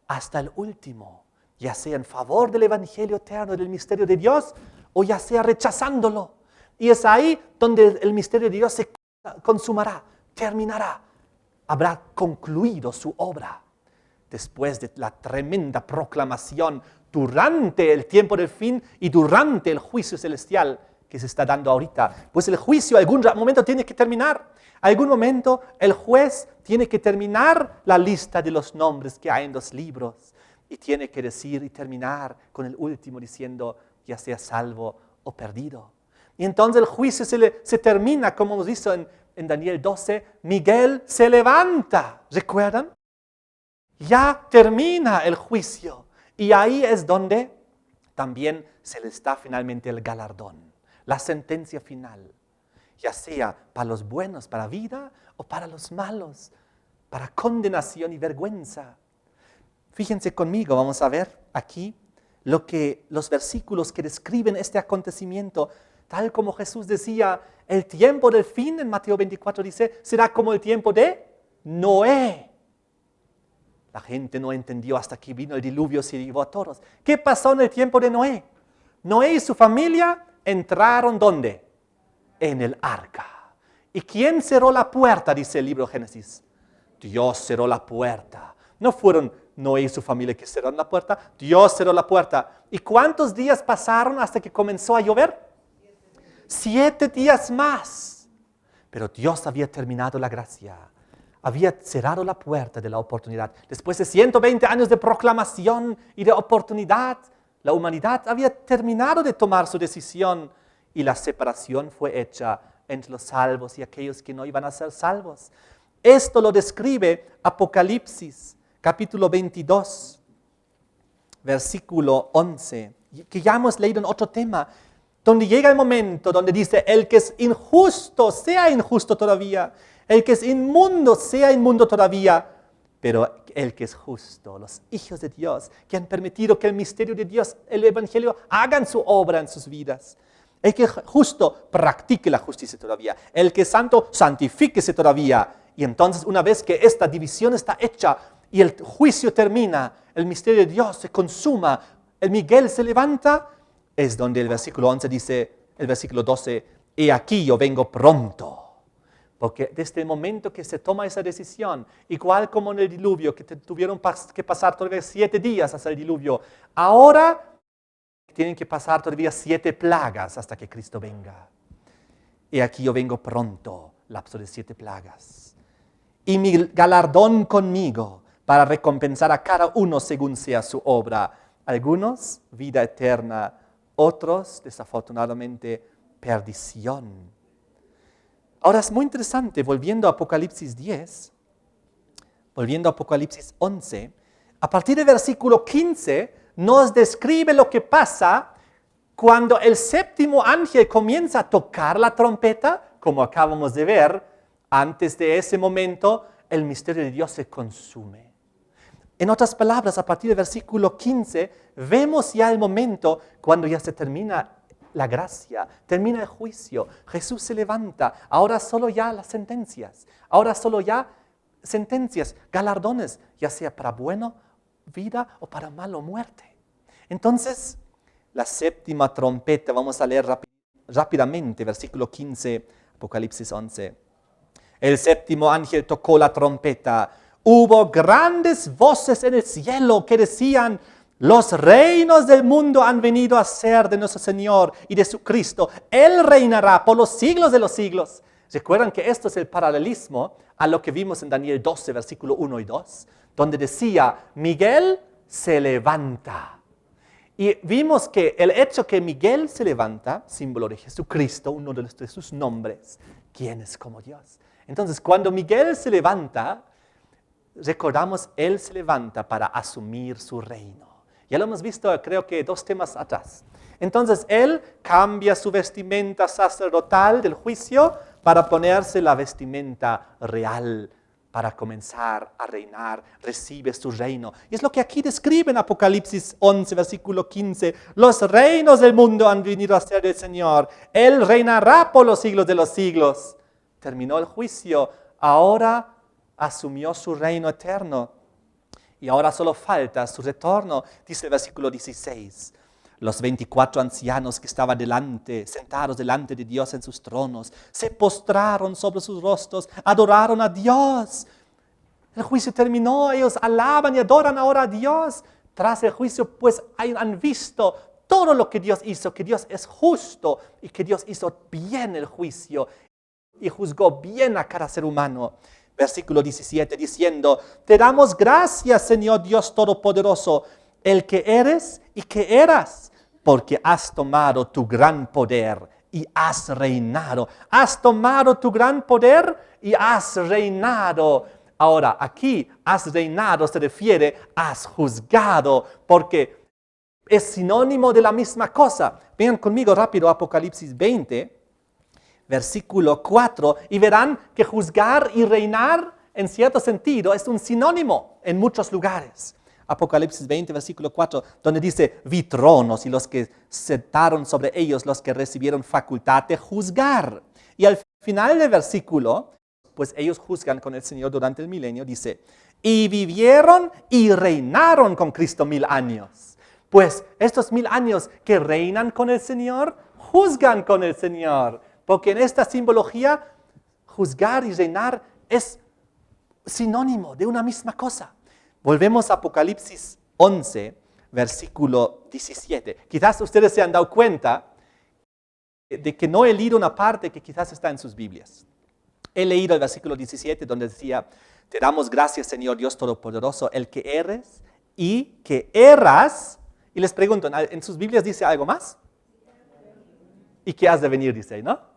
hasta el último, ya sea en favor del Evangelio eterno, del misterio de Dios, o ya sea rechazándolo. Y es ahí donde el misterio de Dios se consumará, terminará, habrá concluido su obra. Después de la tremenda proclamación durante el tiempo del fin y durante el juicio celestial que se está dando ahorita. Pues el juicio algún momento tiene que terminar. Algún momento el juez tiene que terminar la lista de los nombres que hay en los libros. Y tiene que decir y terminar con el último diciendo, ya sea salvo o perdido. Y entonces el juicio se termina, como hemos visto en Daniel 12, Miguel se levanta, ¿recuerdan? Ya termina el juicio. Y ahí es donde también se les da finalmente el galardón, la sentencia final. Ya sea para los buenos, para vida, o para los malos, para condenación y vergüenza. Fíjense conmigo, vamos a ver aquí los versículos que describen este acontecimiento, tal como Jesús decía, el tiempo del fin en Mateo 24 dice, será como el tiempo de Noé. La gente no entendió hasta que vino el diluvio, se llevó a todos. ¿Qué pasó en el tiempo de Noé? Noé y su familia entraron ¿dónde? En el arca. ¿Y quién cerró la puerta? Dice el libro de Génesis. Dios cerró la puerta. No fueron Noé y su familia que cerraron la puerta, Dios cerró la puerta. ¿Y cuántos días pasaron hasta que comenzó a llover? 7 días más. Pero Dios había terminado la gracia. Había cerrado la puerta de la oportunidad. Después de 120 años de proclamación y de oportunidad, la humanidad había terminado de tomar su decisión y la separación fue hecha entre los salvos y aquellos que no iban a ser salvos. Esto lo describe Apocalipsis, capítulo 22, versículo 11, que ya hemos leído en otro tema, donde llega el momento donde dice, el que es injusto, sea injusto todavía, el que es inmundo, sea inmundo todavía, pero el que es justo, los hijos de Dios, que han permitido que el misterio de Dios, el Evangelio, hagan su obra en sus vidas. El que es justo, practique la justicia todavía. El que es santo, santifíquese todavía. Y entonces, una vez que esta división está hecha y el juicio termina, el misterio de Dios se consuma, el Miguel se levanta, es donde el versículo 11 dice, el versículo 12, he aquí yo vengo pronto. Porque desde el momento que se toma esa decisión, igual como en el diluvio, que tuvieron que pasar todavía 7 días hasta el diluvio, ahora tienen que pasar todavía 7 plagas hasta que Cristo venga. Y aquí yo vengo pronto, lapso de 7 plagas. Y mi galardón conmigo para recompensar a cada uno según sea su obra. Algunos, vida eterna. Otros, desafortunadamente, perdición. Ahora es muy interesante, volviendo a Apocalipsis 10, volviendo a Apocalipsis 11, a partir del versículo 15 nos describe lo que pasa cuando el séptimo ángel comienza a tocar la trompeta, como acabamos de ver. Antes de ese momento, el misterio de Dios se consume. En otras palabras, a partir del versículo 15, vemos ya el momento cuando ya se termina la gracia, termina el juicio, Jesús se levanta, ahora solo ya las sentencias, ahora solo ya sentencias, galardones, ya sea para bueno, vida o para malo, muerte. Entonces, la séptima trompeta, vamos a leer rápidamente, versículo 15, Apocalipsis 11. El séptimo ángel tocó la trompeta, hubo grandes voces en el cielo que decían, los reinos del mundo han venido a ser de nuestro Señor y de su Cristo. Él reinará por los siglos de los siglos. ¿Recuerdan que esto es el paralelismo a lo que vimos en Daniel 12, versículo 1 y 2? Donde decía, Miguel se levanta. Y vimos que el hecho que Miguel se levanta, símbolo de Jesucristo, uno de sus nombres, ¿quién es como Dios? Entonces, cuando Miguel se levanta, recordamos, él se levanta para asumir su reino. Ya lo hemos visto, creo que 2 temas atrás. Entonces Él cambia su vestimenta sacerdotal del juicio para ponerse la vestimenta real, para comenzar a reinar, recibe su reino. Y es lo que aquí describe en Apocalipsis 11, versículo 15. Los reinos del mundo han venido a ser del Señor. Él reinará por los siglos de los siglos. Terminó el juicio, ahora asumió su reino eterno. Y ahora solo falta su retorno, dice el versículo 16. Los 24 ancianos que estaban sentados delante de Dios en sus tronos, se postraron sobre sus rostros, adoraron a Dios. El juicio terminó, ellos alaban y adoran ahora a Dios. Tras el juicio, pues han visto todo lo que Dios hizo, que Dios es justo y que Dios hizo bien el juicio y juzgó bien a cada ser humano. Versículo 17, diciendo, te damos gracias, Señor Dios Todopoderoso, el que eres y que eras, porque has tomado tu gran poder y has reinado. Has tomado tu gran poder y has reinado. Ahora, aquí, has reinado se refiere, has juzgado, porque es sinónimo de la misma cosa. Vean conmigo rápido Apocalipsis 20, versículo 4, y verán que juzgar y reinar, en cierto sentido, es un sinónimo en muchos lugares. Apocalipsis 20, versículo 4, donde dice, vi tronos y los que sentaron sobre ellos, los que recibieron facultad de juzgar. Y al final del versículo, pues ellos juzgan con el Señor durante el milenio, dice, y vivieron y reinaron con Cristo 1000 años. Pues estos 1000 años que reinan con el Señor, juzgan con el Señor. Porque en esta simbología, juzgar y reinar es sinónimo de una misma cosa. Volvemos a Apocalipsis 11, versículo 17. Quizás ustedes se han dado cuenta de que no he leído una parte que quizás está en sus Biblias. He leído el versículo 17 donde decía, te damos gracias, Señor Dios Todopoderoso, el que eres y que eras. Y les pregunto, ¿en sus Biblias dice algo más? ¿Y que has de venir? Dice, ¿no?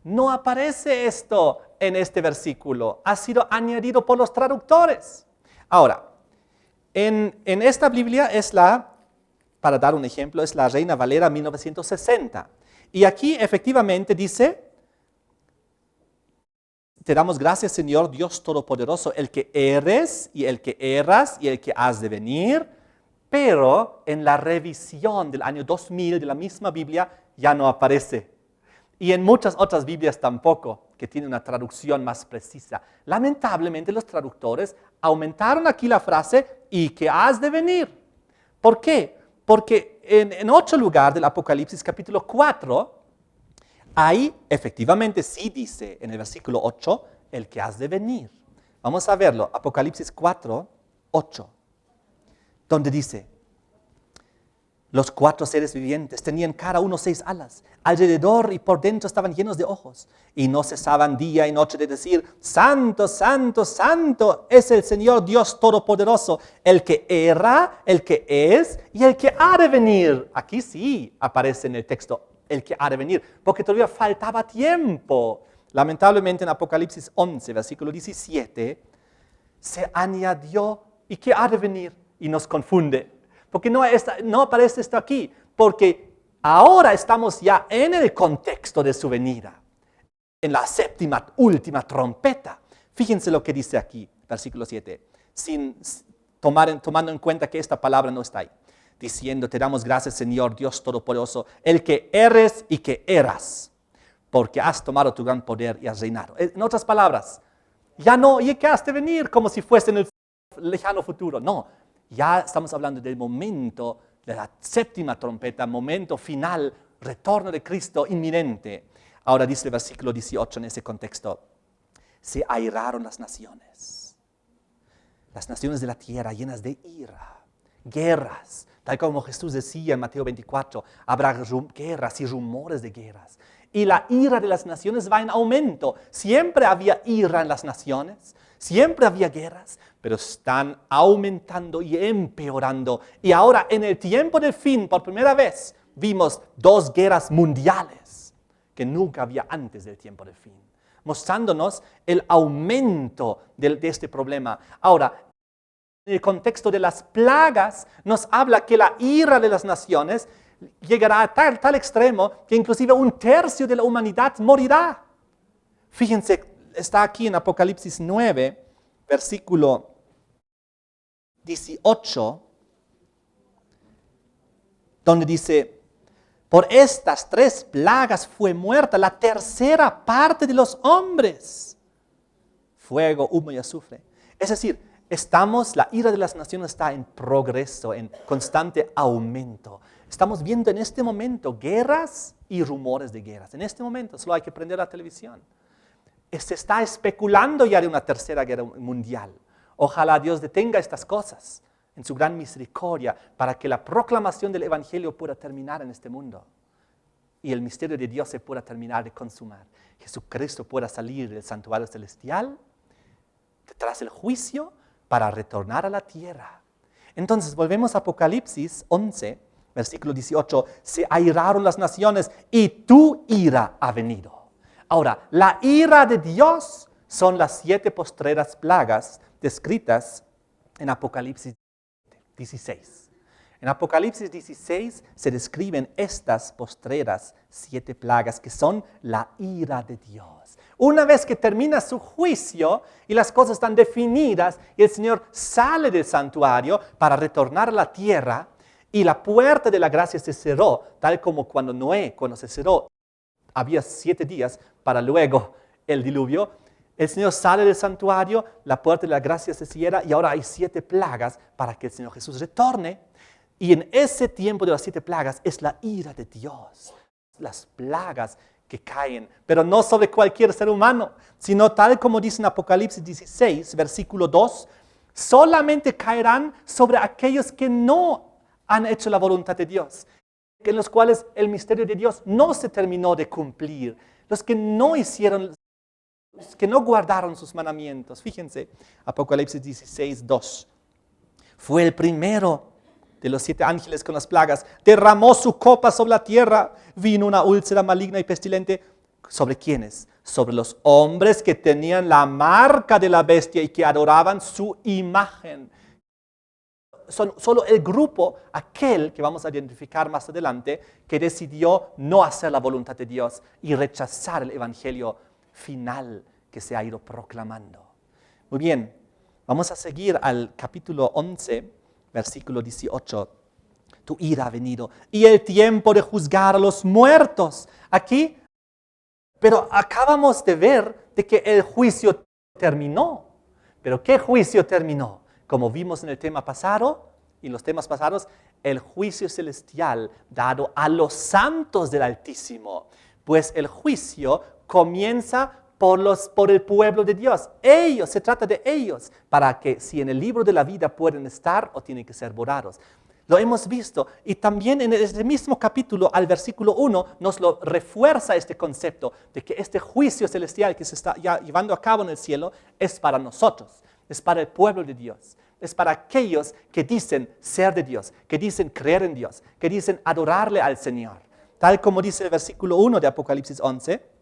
No aparece esto en este versículo. Ha sido añadido por los traductores. Ahora, en esta Biblia para dar un ejemplo, es la Reina Valera 1960. Y aquí efectivamente dice, te damos gracias, Señor Dios Todopoderoso, el que eres y el que eras y el que has de venir. Pero en la revisión del año 2000 de la misma Biblia ya no aparece. Y en muchas otras Biblias tampoco, que tienen una traducción más precisa. Lamentablemente los traductores aumentaron aquí la frase, y que has de venir. ¿Por qué? Porque en otro lugar del Apocalipsis capítulo 4, ahí efectivamente sí dice en el versículo 8, el que has de venir. Vamos a verlo, Apocalipsis 4, 8, donde dice, los 4 seres vivientes tenían cada uno 6 alas. Alrededor y por dentro estaban llenos de ojos. Y no cesaban día y noche de decir, Santo, Santo, Santo es el Señor Dios Todopoderoso, el que era, el que es y el que ha de venir. Aquí sí aparece en el texto, el que ha de venir, porque todavía faltaba tiempo. Lamentablemente en Apocalipsis 11, versículo 17, se añadió, ¿y que ha de venir? Y nos confunde. Porque no aparece esto aquí, porque ahora estamos ya en el contexto de su venida, en la séptima, última trompeta. Fíjense lo que dice aquí, versículo 7, tomando en cuenta que esta palabra no está ahí, diciendo, te damos gracias, Señor Dios Todopoderoso, el que eres y que eras, porque has tomado tu gran poder y has reinado. En otras palabras, ya no, y que has de venir como si fuese en el lejano futuro, no. Ya estamos hablando del momento de la séptima trompeta, momento final, retorno de Cristo inminente. Ahora dice el versículo 18 en ese contexto, se airaron las naciones de la tierra llenas de ira, guerras, tal como Jesús decía en Mateo 24, habrá guerras y rumores de guerras. Y la ira de las naciones va en aumento. Siempre había ira en las naciones, siempre había guerras, pero están aumentando y empeorando. Y ahora en el tiempo del fin, por primera vez, vimos 2 guerras mundiales que nunca había antes del tiempo del fin, mostrándonos el aumento de este problema. Ahora, en el contexto de las plagas, nos habla que la ira de las naciones llegará a tal extremo que inclusive 1/3 de la humanidad morirá. Fíjense, está aquí en Apocalipsis 9, versículo 18, donde dice: por estas 3 plagas fue muerta la 1/3 parte de los hombres. Fuego, humo y azufre. Es decir, la ira de las naciones está en progreso, en constante aumento. Estamos viendo en este momento guerras y rumores de guerras. En este momento solo hay que prender la televisión. Se está especulando ya de una 3ª guerra mundial. Ojalá Dios detenga estas cosas en su gran misericordia para que la proclamación del Evangelio pueda terminar en este mundo y el misterio de Dios se pueda terminar de consumar. Jesucristo pueda salir del santuario celestial tras el juicio para retornar a la tierra. Entonces, volvemos a Apocalipsis 11, versículo 18. Se airaron las naciones y tu ira ha venido. Ahora, la ira de Dios son las 7 postreras plagas descritas en Apocalipsis 16. En Apocalipsis 16 se describen estas postreras 7 plagas que son la ira de Dios. Una vez que termina su juicio y las cosas están definidas y el Señor sale del santuario para retornar a la tierra y la puerta de la gracia se cerró, tal como cuando se cerró, había 7 días para luego el diluvio. El Señor sale del santuario, la puerta de la gracia se cierra y ahora hay 7 plagas para que el Señor Jesús retorne. Y en ese tiempo de las 7 plagas es la ira de Dios. Las plagas que caen, pero no sobre cualquier ser humano, sino tal como dice en Apocalipsis 16, versículo 2, solamente caerán sobre aquellos que no han hecho la voluntad de Dios, en los cuales el misterio de Dios no se terminó de cumplir, los que no guardaron sus mandamientos. Fíjense, Apocalipsis 16, 2. Fue el primero de los 7 ángeles con las plagas, derramó su copa sobre la tierra, vino una úlcera maligna y pestilente. ¿Sobre quiénes? Sobre los hombres que tenían la marca de la bestia y que adoraban su imagen. Son solo el grupo, aquel que vamos a identificar más adelante, que decidió no hacer la voluntad de Dios y rechazar el evangelio final que se ha ido proclamando. Muy bien, vamos a seguir al capítulo 11, versículo 18. Tu ira ha venido y el tiempo de juzgar a los muertos. Aquí, pero acabamos de ver de que el juicio terminó. ¿Pero qué juicio terminó? Como vimos en el tema pasado y en los temas pasados, el juicio celestial dado a los santos del Altísimo. Pues el juicio comienza por el pueblo de Dios. Se trata de ellos, para que si en el libro de la vida pueden estar o tienen que ser borrados. Lo hemos visto y también en este mismo capítulo, al versículo 1, nos lo refuerza este concepto de que este juicio celestial que se está ya llevando a cabo en el cielo es para nosotros, es para el pueblo de Dios, es para aquellos que dicen ser de Dios, que dicen creer en Dios, que dicen adorarle al Señor. Tal como dice el versículo 1 de Apocalipsis 11,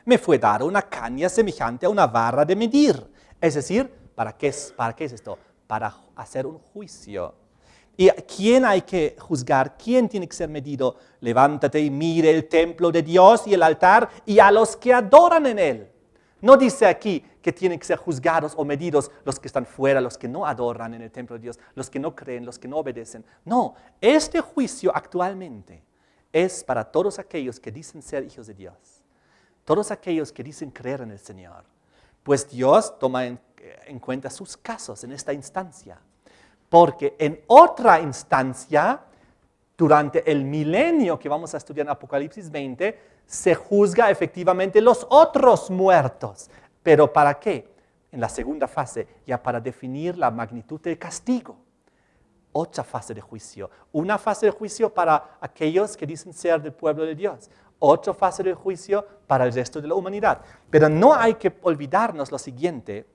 me fue dada una caña semejante a una barra de medir. Es decir, ¿para qué es esto? Para hacer un juicio. ¿Y quién hay que juzgar? ¿Quién tiene que ser medido? Levántate y mire el templo de Dios y el altar y a los que adoran en él. No dice aquí que tienen que ser juzgados o medidos los que están fuera, los que no adoran en el templo de Dios, los que no creen, los que no obedecen. No, este juicio actualmente es para todos aquellos que dicen ser hijos de Dios. Todos aquellos que dicen creer en el Señor. Pues Dios toma en cuenta sus casos en esta instancia. Porque en otra instancia, durante el milenio que vamos a estudiar en Apocalipsis 20, se juzga efectivamente los otros muertos. ¿Pero para qué? En la segunda fase, ya para definir la magnitud del castigo. Otra fase de juicio. Una fase de juicio para aquellos que dicen ser del pueblo de Dios. Otra fase de juicio para el resto de la humanidad. Pero no hay que olvidarnos lo siguiente,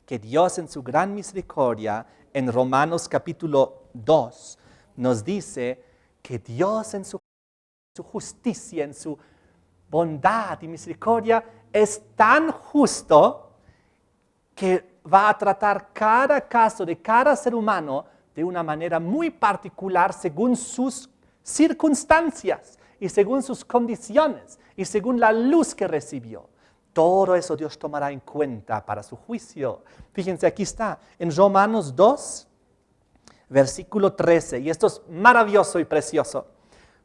que Dios en su gran misericordia, en Romanos capítulo 2, nos dice que Dios en su justicia, en su bondad y misericordia, es tan justo que va a tratar cada caso de cada ser humano de una manera muy particular según sus circunstancias y según sus condiciones y según la luz que recibió. Todo eso Dios tomará en cuenta para su juicio. Fíjense, aquí está, en Romanos 2, versículo 13, y esto es maravilloso y precioso,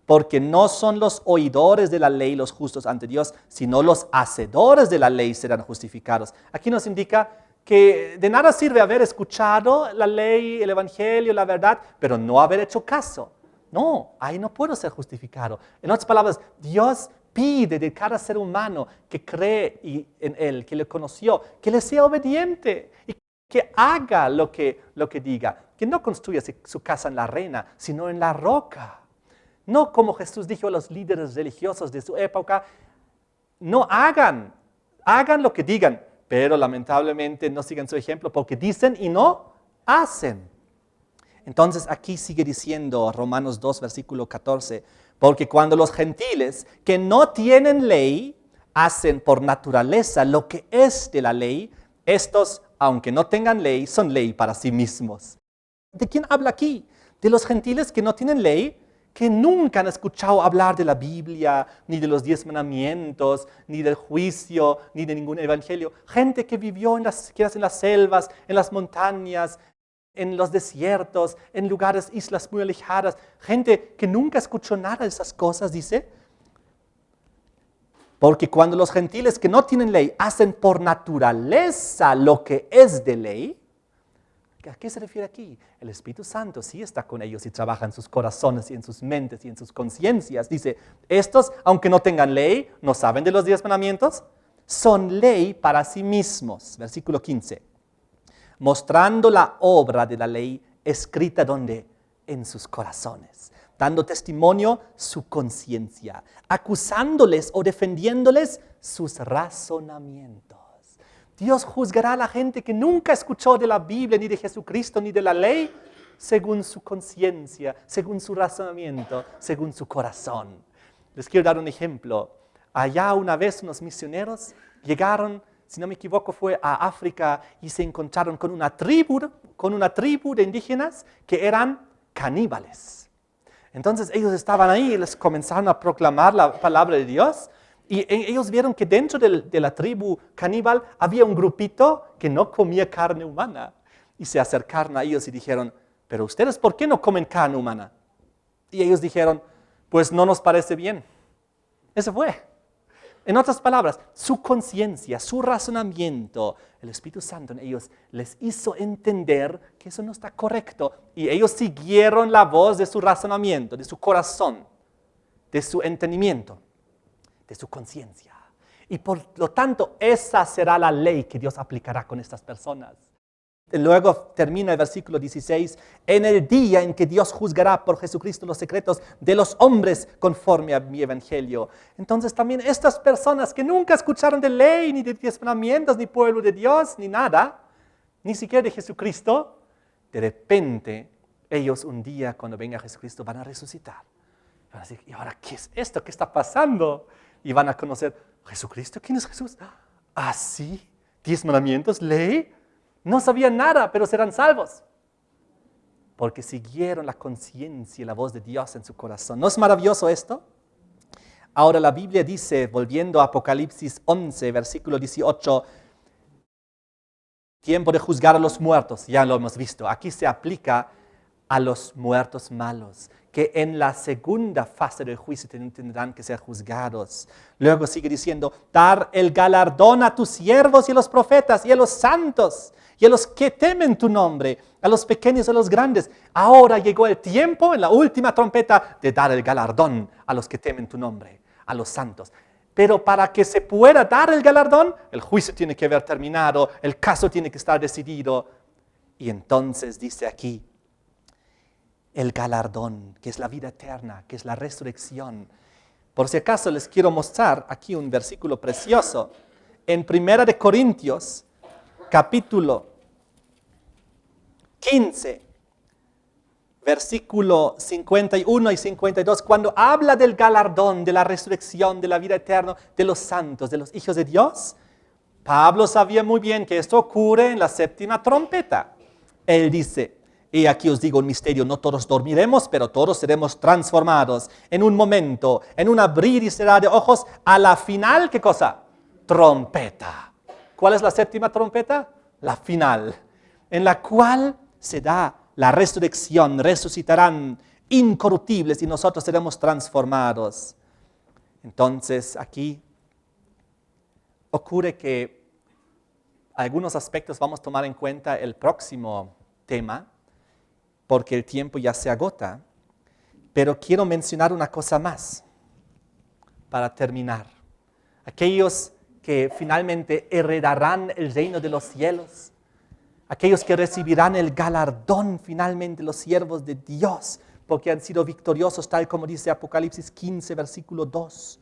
porque no son los oidores de la ley los justos ante Dios, sino los hacedores de la ley serán justificados. Aquí nos indica que de nada sirve haber escuchado la ley, el evangelio, la verdad, pero no haber hecho caso. No, ahí no puedo ser justificado. En otras palabras, Dios pide de cada ser humano que cree en Él, que le conoció, que le sea obediente y que haga lo que diga, que no construya su casa en la arena, sino en la roca. No como Jesús dijo a los líderes religiosos de su época, no hagan lo que digan, pero lamentablemente no sigan su ejemplo porque dicen y no hacen. Entonces aquí sigue diciendo Romanos 2, versículo 14, porque cuando los gentiles que no tienen ley hacen por naturaleza lo que es de la ley, estos, aunque no tengan ley, son ley para sí mismos. ¿De quién habla aquí? De los gentiles que no tienen ley, que nunca han escuchado hablar de la Biblia, ni de los 10 mandamientos, ni del juicio, ni de ningún evangelio. Gente que vivió quizás en las selvas, en las montañas, en los desiertos, en lugares, islas muy alejadas. Gente que nunca escuchó nada de esas cosas, dice. Porque cuando los gentiles que no tienen ley hacen por naturaleza lo que es de ley, ¿a qué se refiere aquí? El Espíritu Santo sí está con ellos y trabaja en sus corazones y en sus mentes y en sus conciencias. Dice, estos, aunque no tengan ley, no saben de los 10 mandamientos, son ley para sí mismos. Versículo 15. Mostrando la obra de la ley escrita ¿dónde? En sus corazones, dando testimonio su conciencia, acusándoles o defendiéndoles sus razonamientos. Dios juzgará a la gente que nunca escuchó de la Biblia, ni de Jesucristo, ni de la ley, según su conciencia, según su razonamiento, según su corazón. Les quiero dar un ejemplo. Allá una vez unos misioneros llegaron, si no me equivoco, fue a África y se encontraron con una tribu de indígenas que eran caníbales. Entonces ellos estaban ahí y les comenzaron a proclamar la palabra de Dios. Y ellos vieron que dentro de la tribu caníbal había un grupito que no comía carne humana. Y se acercaron a ellos y dijeron, ¿pero ustedes por qué no comen carne humana? Y ellos dijeron, pues no nos parece bien. Eso fue. En otras palabras, su conciencia, su razonamiento, el Espíritu Santo en ellos les hizo entender que eso no está correcto. Y ellos siguieron la voz de su razonamiento, de su corazón, de su entendimiento, de su conciencia. Y por lo tanto, esa será la ley que Dios aplicará con estas personas. Y luego termina el versículo 16, en el día en que Dios juzgará por Jesucristo los secretos de los hombres conforme a mi evangelio. Entonces también estas personas que nunca escucharon de ley, ni de 10 mandamientos, ni pueblo de Dios, ni nada, ni siquiera de Jesucristo, de repente ellos un día cuando venga Jesucristo van a resucitar. Van a decir, ¿y ahora qué es esto? ¿Qué está pasando? Y van a conocer, ¿Jesucristo? ¿Quién es Jesús? ¿Ah, sí? ¿10 mandamientos? ¿Ley? No sabían nada, pero serán salvos. Porque siguieron la conciencia y la voz de Dios en su corazón. ¿No es maravilloso esto? Ahora la Biblia dice, volviendo a Apocalipsis 11, versículo 18, tiempo de juzgar a los muertos, ya lo hemos visto. Aquí se aplica a los muertos malos, que en la segunda fase del juicio tendrán que ser juzgados. Luego sigue diciendo, dar el galardón a tus siervos y a los profetas y a los santos y a los que temen tu nombre, a los pequeños y a los grandes. Ahora llegó el tiempo, en la última trompeta, de dar el galardón a los que temen tu nombre, a los santos. Pero para que se pueda dar el galardón, el juicio tiene que haber terminado, el caso tiene que estar decidido. Y entonces dice aquí, el galardón, que es la vida eterna, que es la resurrección. Por si acaso les quiero mostrar aquí un versículo precioso. En 1 Corintios, capítulo 15, versículo 51 y 52, cuando habla del galardón, de la resurrección, de la vida eterna, de los santos, de los hijos de Dios, Pablo sabía muy bien que esto ocurre en la séptima trompeta. Él dice, y aquí os digo un misterio, no todos dormiremos, pero todos seremos transformados en un momento, en un abrir y cerrar de ojos, a la final, ¿qué cosa? Trompeta. ¿Cuál es la séptima trompeta? La final, en la cual se da la resurrección, resucitarán incorruptibles y nosotros seremos transformados. Entonces, aquí ocurre que algunos aspectos vamos a tomar en cuenta el próximo tema, porque el tiempo ya se agota, pero quiero mencionar una cosa más para terminar. Aquellos que finalmente heredarán el reino de los cielos, aquellos que recibirán el galardón finalmente, los siervos de Dios, porque han sido victoriosos, tal como dice Apocalipsis 15, versículo 2.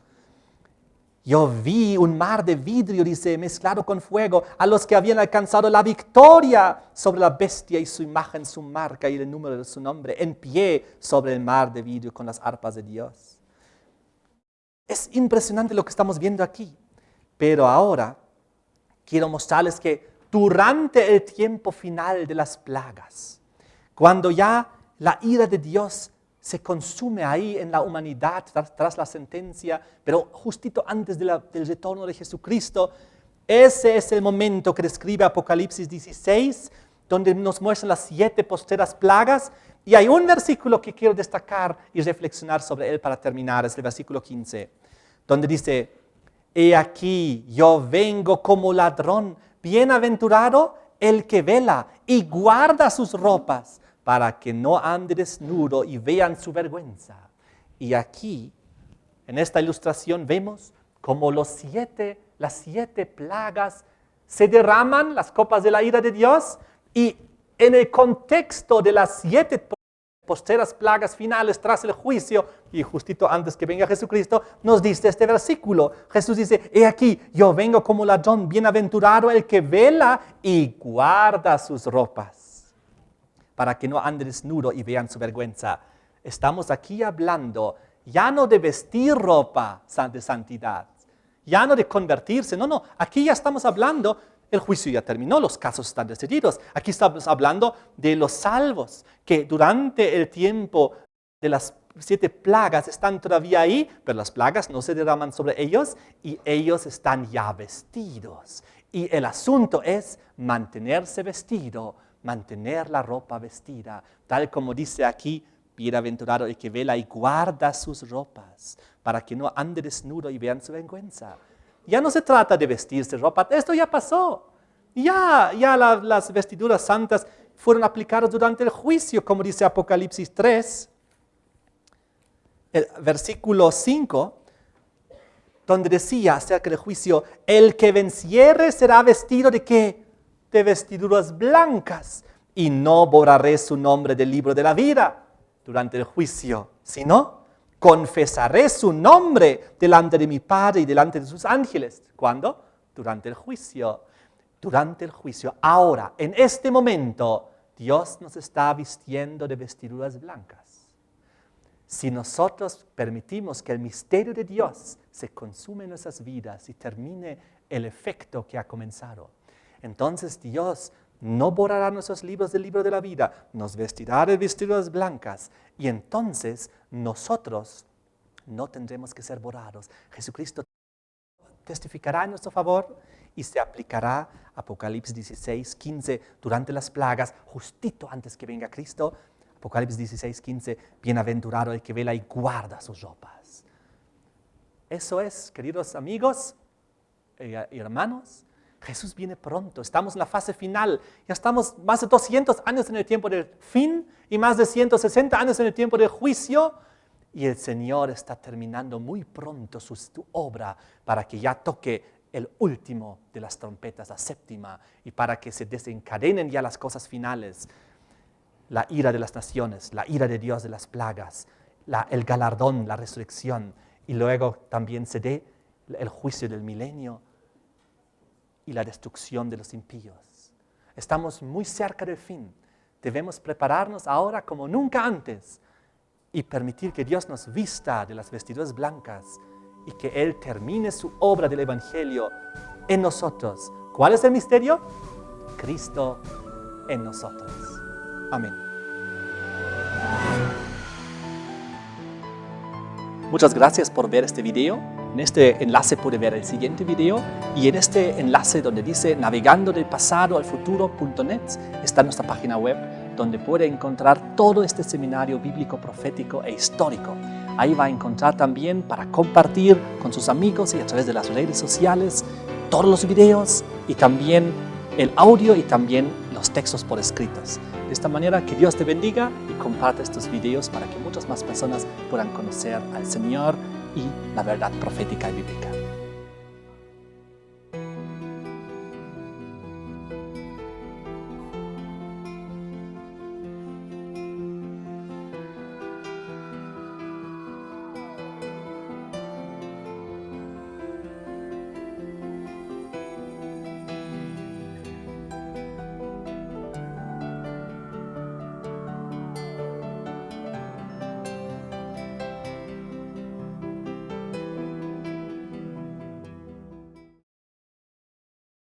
Yo vi un mar de vidrio, dice, mezclado con fuego, a los que habían alcanzado la victoria sobre la bestia y su imagen, su marca y el número de su nombre, en pie sobre el mar de vidrio con las arpas de Dios. Es impresionante lo que estamos viendo aquí, pero ahora quiero mostrarles que durante el tiempo final de las plagas, cuando ya la ira de Dios se consume ahí en la humanidad tras la sentencia, pero justito antes del retorno de Jesucristo, ese es el momento que describe Apocalipsis 16, donde nos muestran las 7 postreras plagas, y hay un versículo que quiero destacar y reflexionar sobre él para terminar, es el versículo 15, donde dice, he aquí yo vengo como ladrón, bienaventurado el que vela y guarda sus ropas, para que no ande desnudo y vean su vergüenza. Y aquí, en esta ilustración, vemos cómo las 7 plagas se derraman, las copas de la ira de Dios, y en el contexto de las 7 postreras plagas finales tras el juicio, y justito antes que venga Jesucristo, nos dice este versículo. Jesús dice, he aquí, yo vengo como ladrón, bienaventurado el que vela y guarda sus ropas, para que no ande desnudo y vean su vergüenza. Estamos aquí hablando ya no de vestir ropa de santidad, ya no de convertirse, no, aquí ya estamos hablando, el juicio ya terminó, los casos están decididos, aquí estamos hablando de los salvos, que durante el tiempo de las 7 plagas están todavía ahí, pero las plagas no se derraman sobre ellos y ellos están ya vestidos. Y el asunto es mantenerse vestido, mantener la ropa vestida, tal como dice aquí, bienaventurado el que vela y guarda sus ropas, para que no ande desnudo y vean su vergüenza. Ya no se trata de vestirse ropa, esto ya pasó. Ya las vestiduras santas fueron aplicadas durante el juicio, como dice Apocalipsis 3, el versículo 5, donde decía acerca del juicio, el que venciere será vestido ¿de qué? De vestiduras blancas, y no borraré su nombre del libro de la vida durante el juicio, sino confesaré su nombre delante de mi Padre y delante de sus ángeles. ¿Cuándo? Durante el juicio. Durante el juicio. Ahora, en este momento, Dios nos está vistiendo de vestiduras blancas. Si nosotros permitimos que el misterio de Dios se consume en nuestras vidas y termine el efecto que ha comenzado, entonces Dios no borrará nuestros libros del libro de la vida, nos vestirá de vestiduras blancas y entonces nosotros no tendremos que ser borrados. Jesucristo testificará en nuestro favor y se aplicará Apocalipsis 16, 15 durante las plagas, justito antes que venga Cristo. Apocalipsis 16, 15, bienaventurado el que vela y guarda sus ropas. Eso es, queridos amigos y hermanos, Jesús viene pronto, estamos en la fase final, ya estamos más de 200 años en el tiempo del fin y más de 160 años en el tiempo del juicio, y el Señor está terminando muy pronto su obra para que ya toque el último de las trompetas, la séptima, y para que se desencadenen ya las cosas finales, la ira de las naciones, la ira de Dios de las plagas, el galardón, la resurrección, y luego también se dé el juicio del milenio y la destrucción de los impíos. Estamos muy cerca del fin. Debemos prepararnos ahora como nunca antes y permitir que Dios nos vista de las vestiduras blancas y que Él termine su obra del Evangelio en nosotros. ¿Cuál es el misterio? Cristo en nosotros. Amén. Muchas gracias por ver este video. En este enlace puede ver el siguiente video y en este enlace donde dice navegando del pasado al futuro.net está nuestra página web donde puede encontrar todo este seminario bíblico, profético e histórico. Ahí va a encontrar también para compartir con sus amigos y a través de las redes sociales todos los videos y también el audio y también los textos por escritos. De esta manera, que Dios te bendiga y comparte estos videos para que muchas más personas puedan conocer al Señor y la verdad profética y bíblica.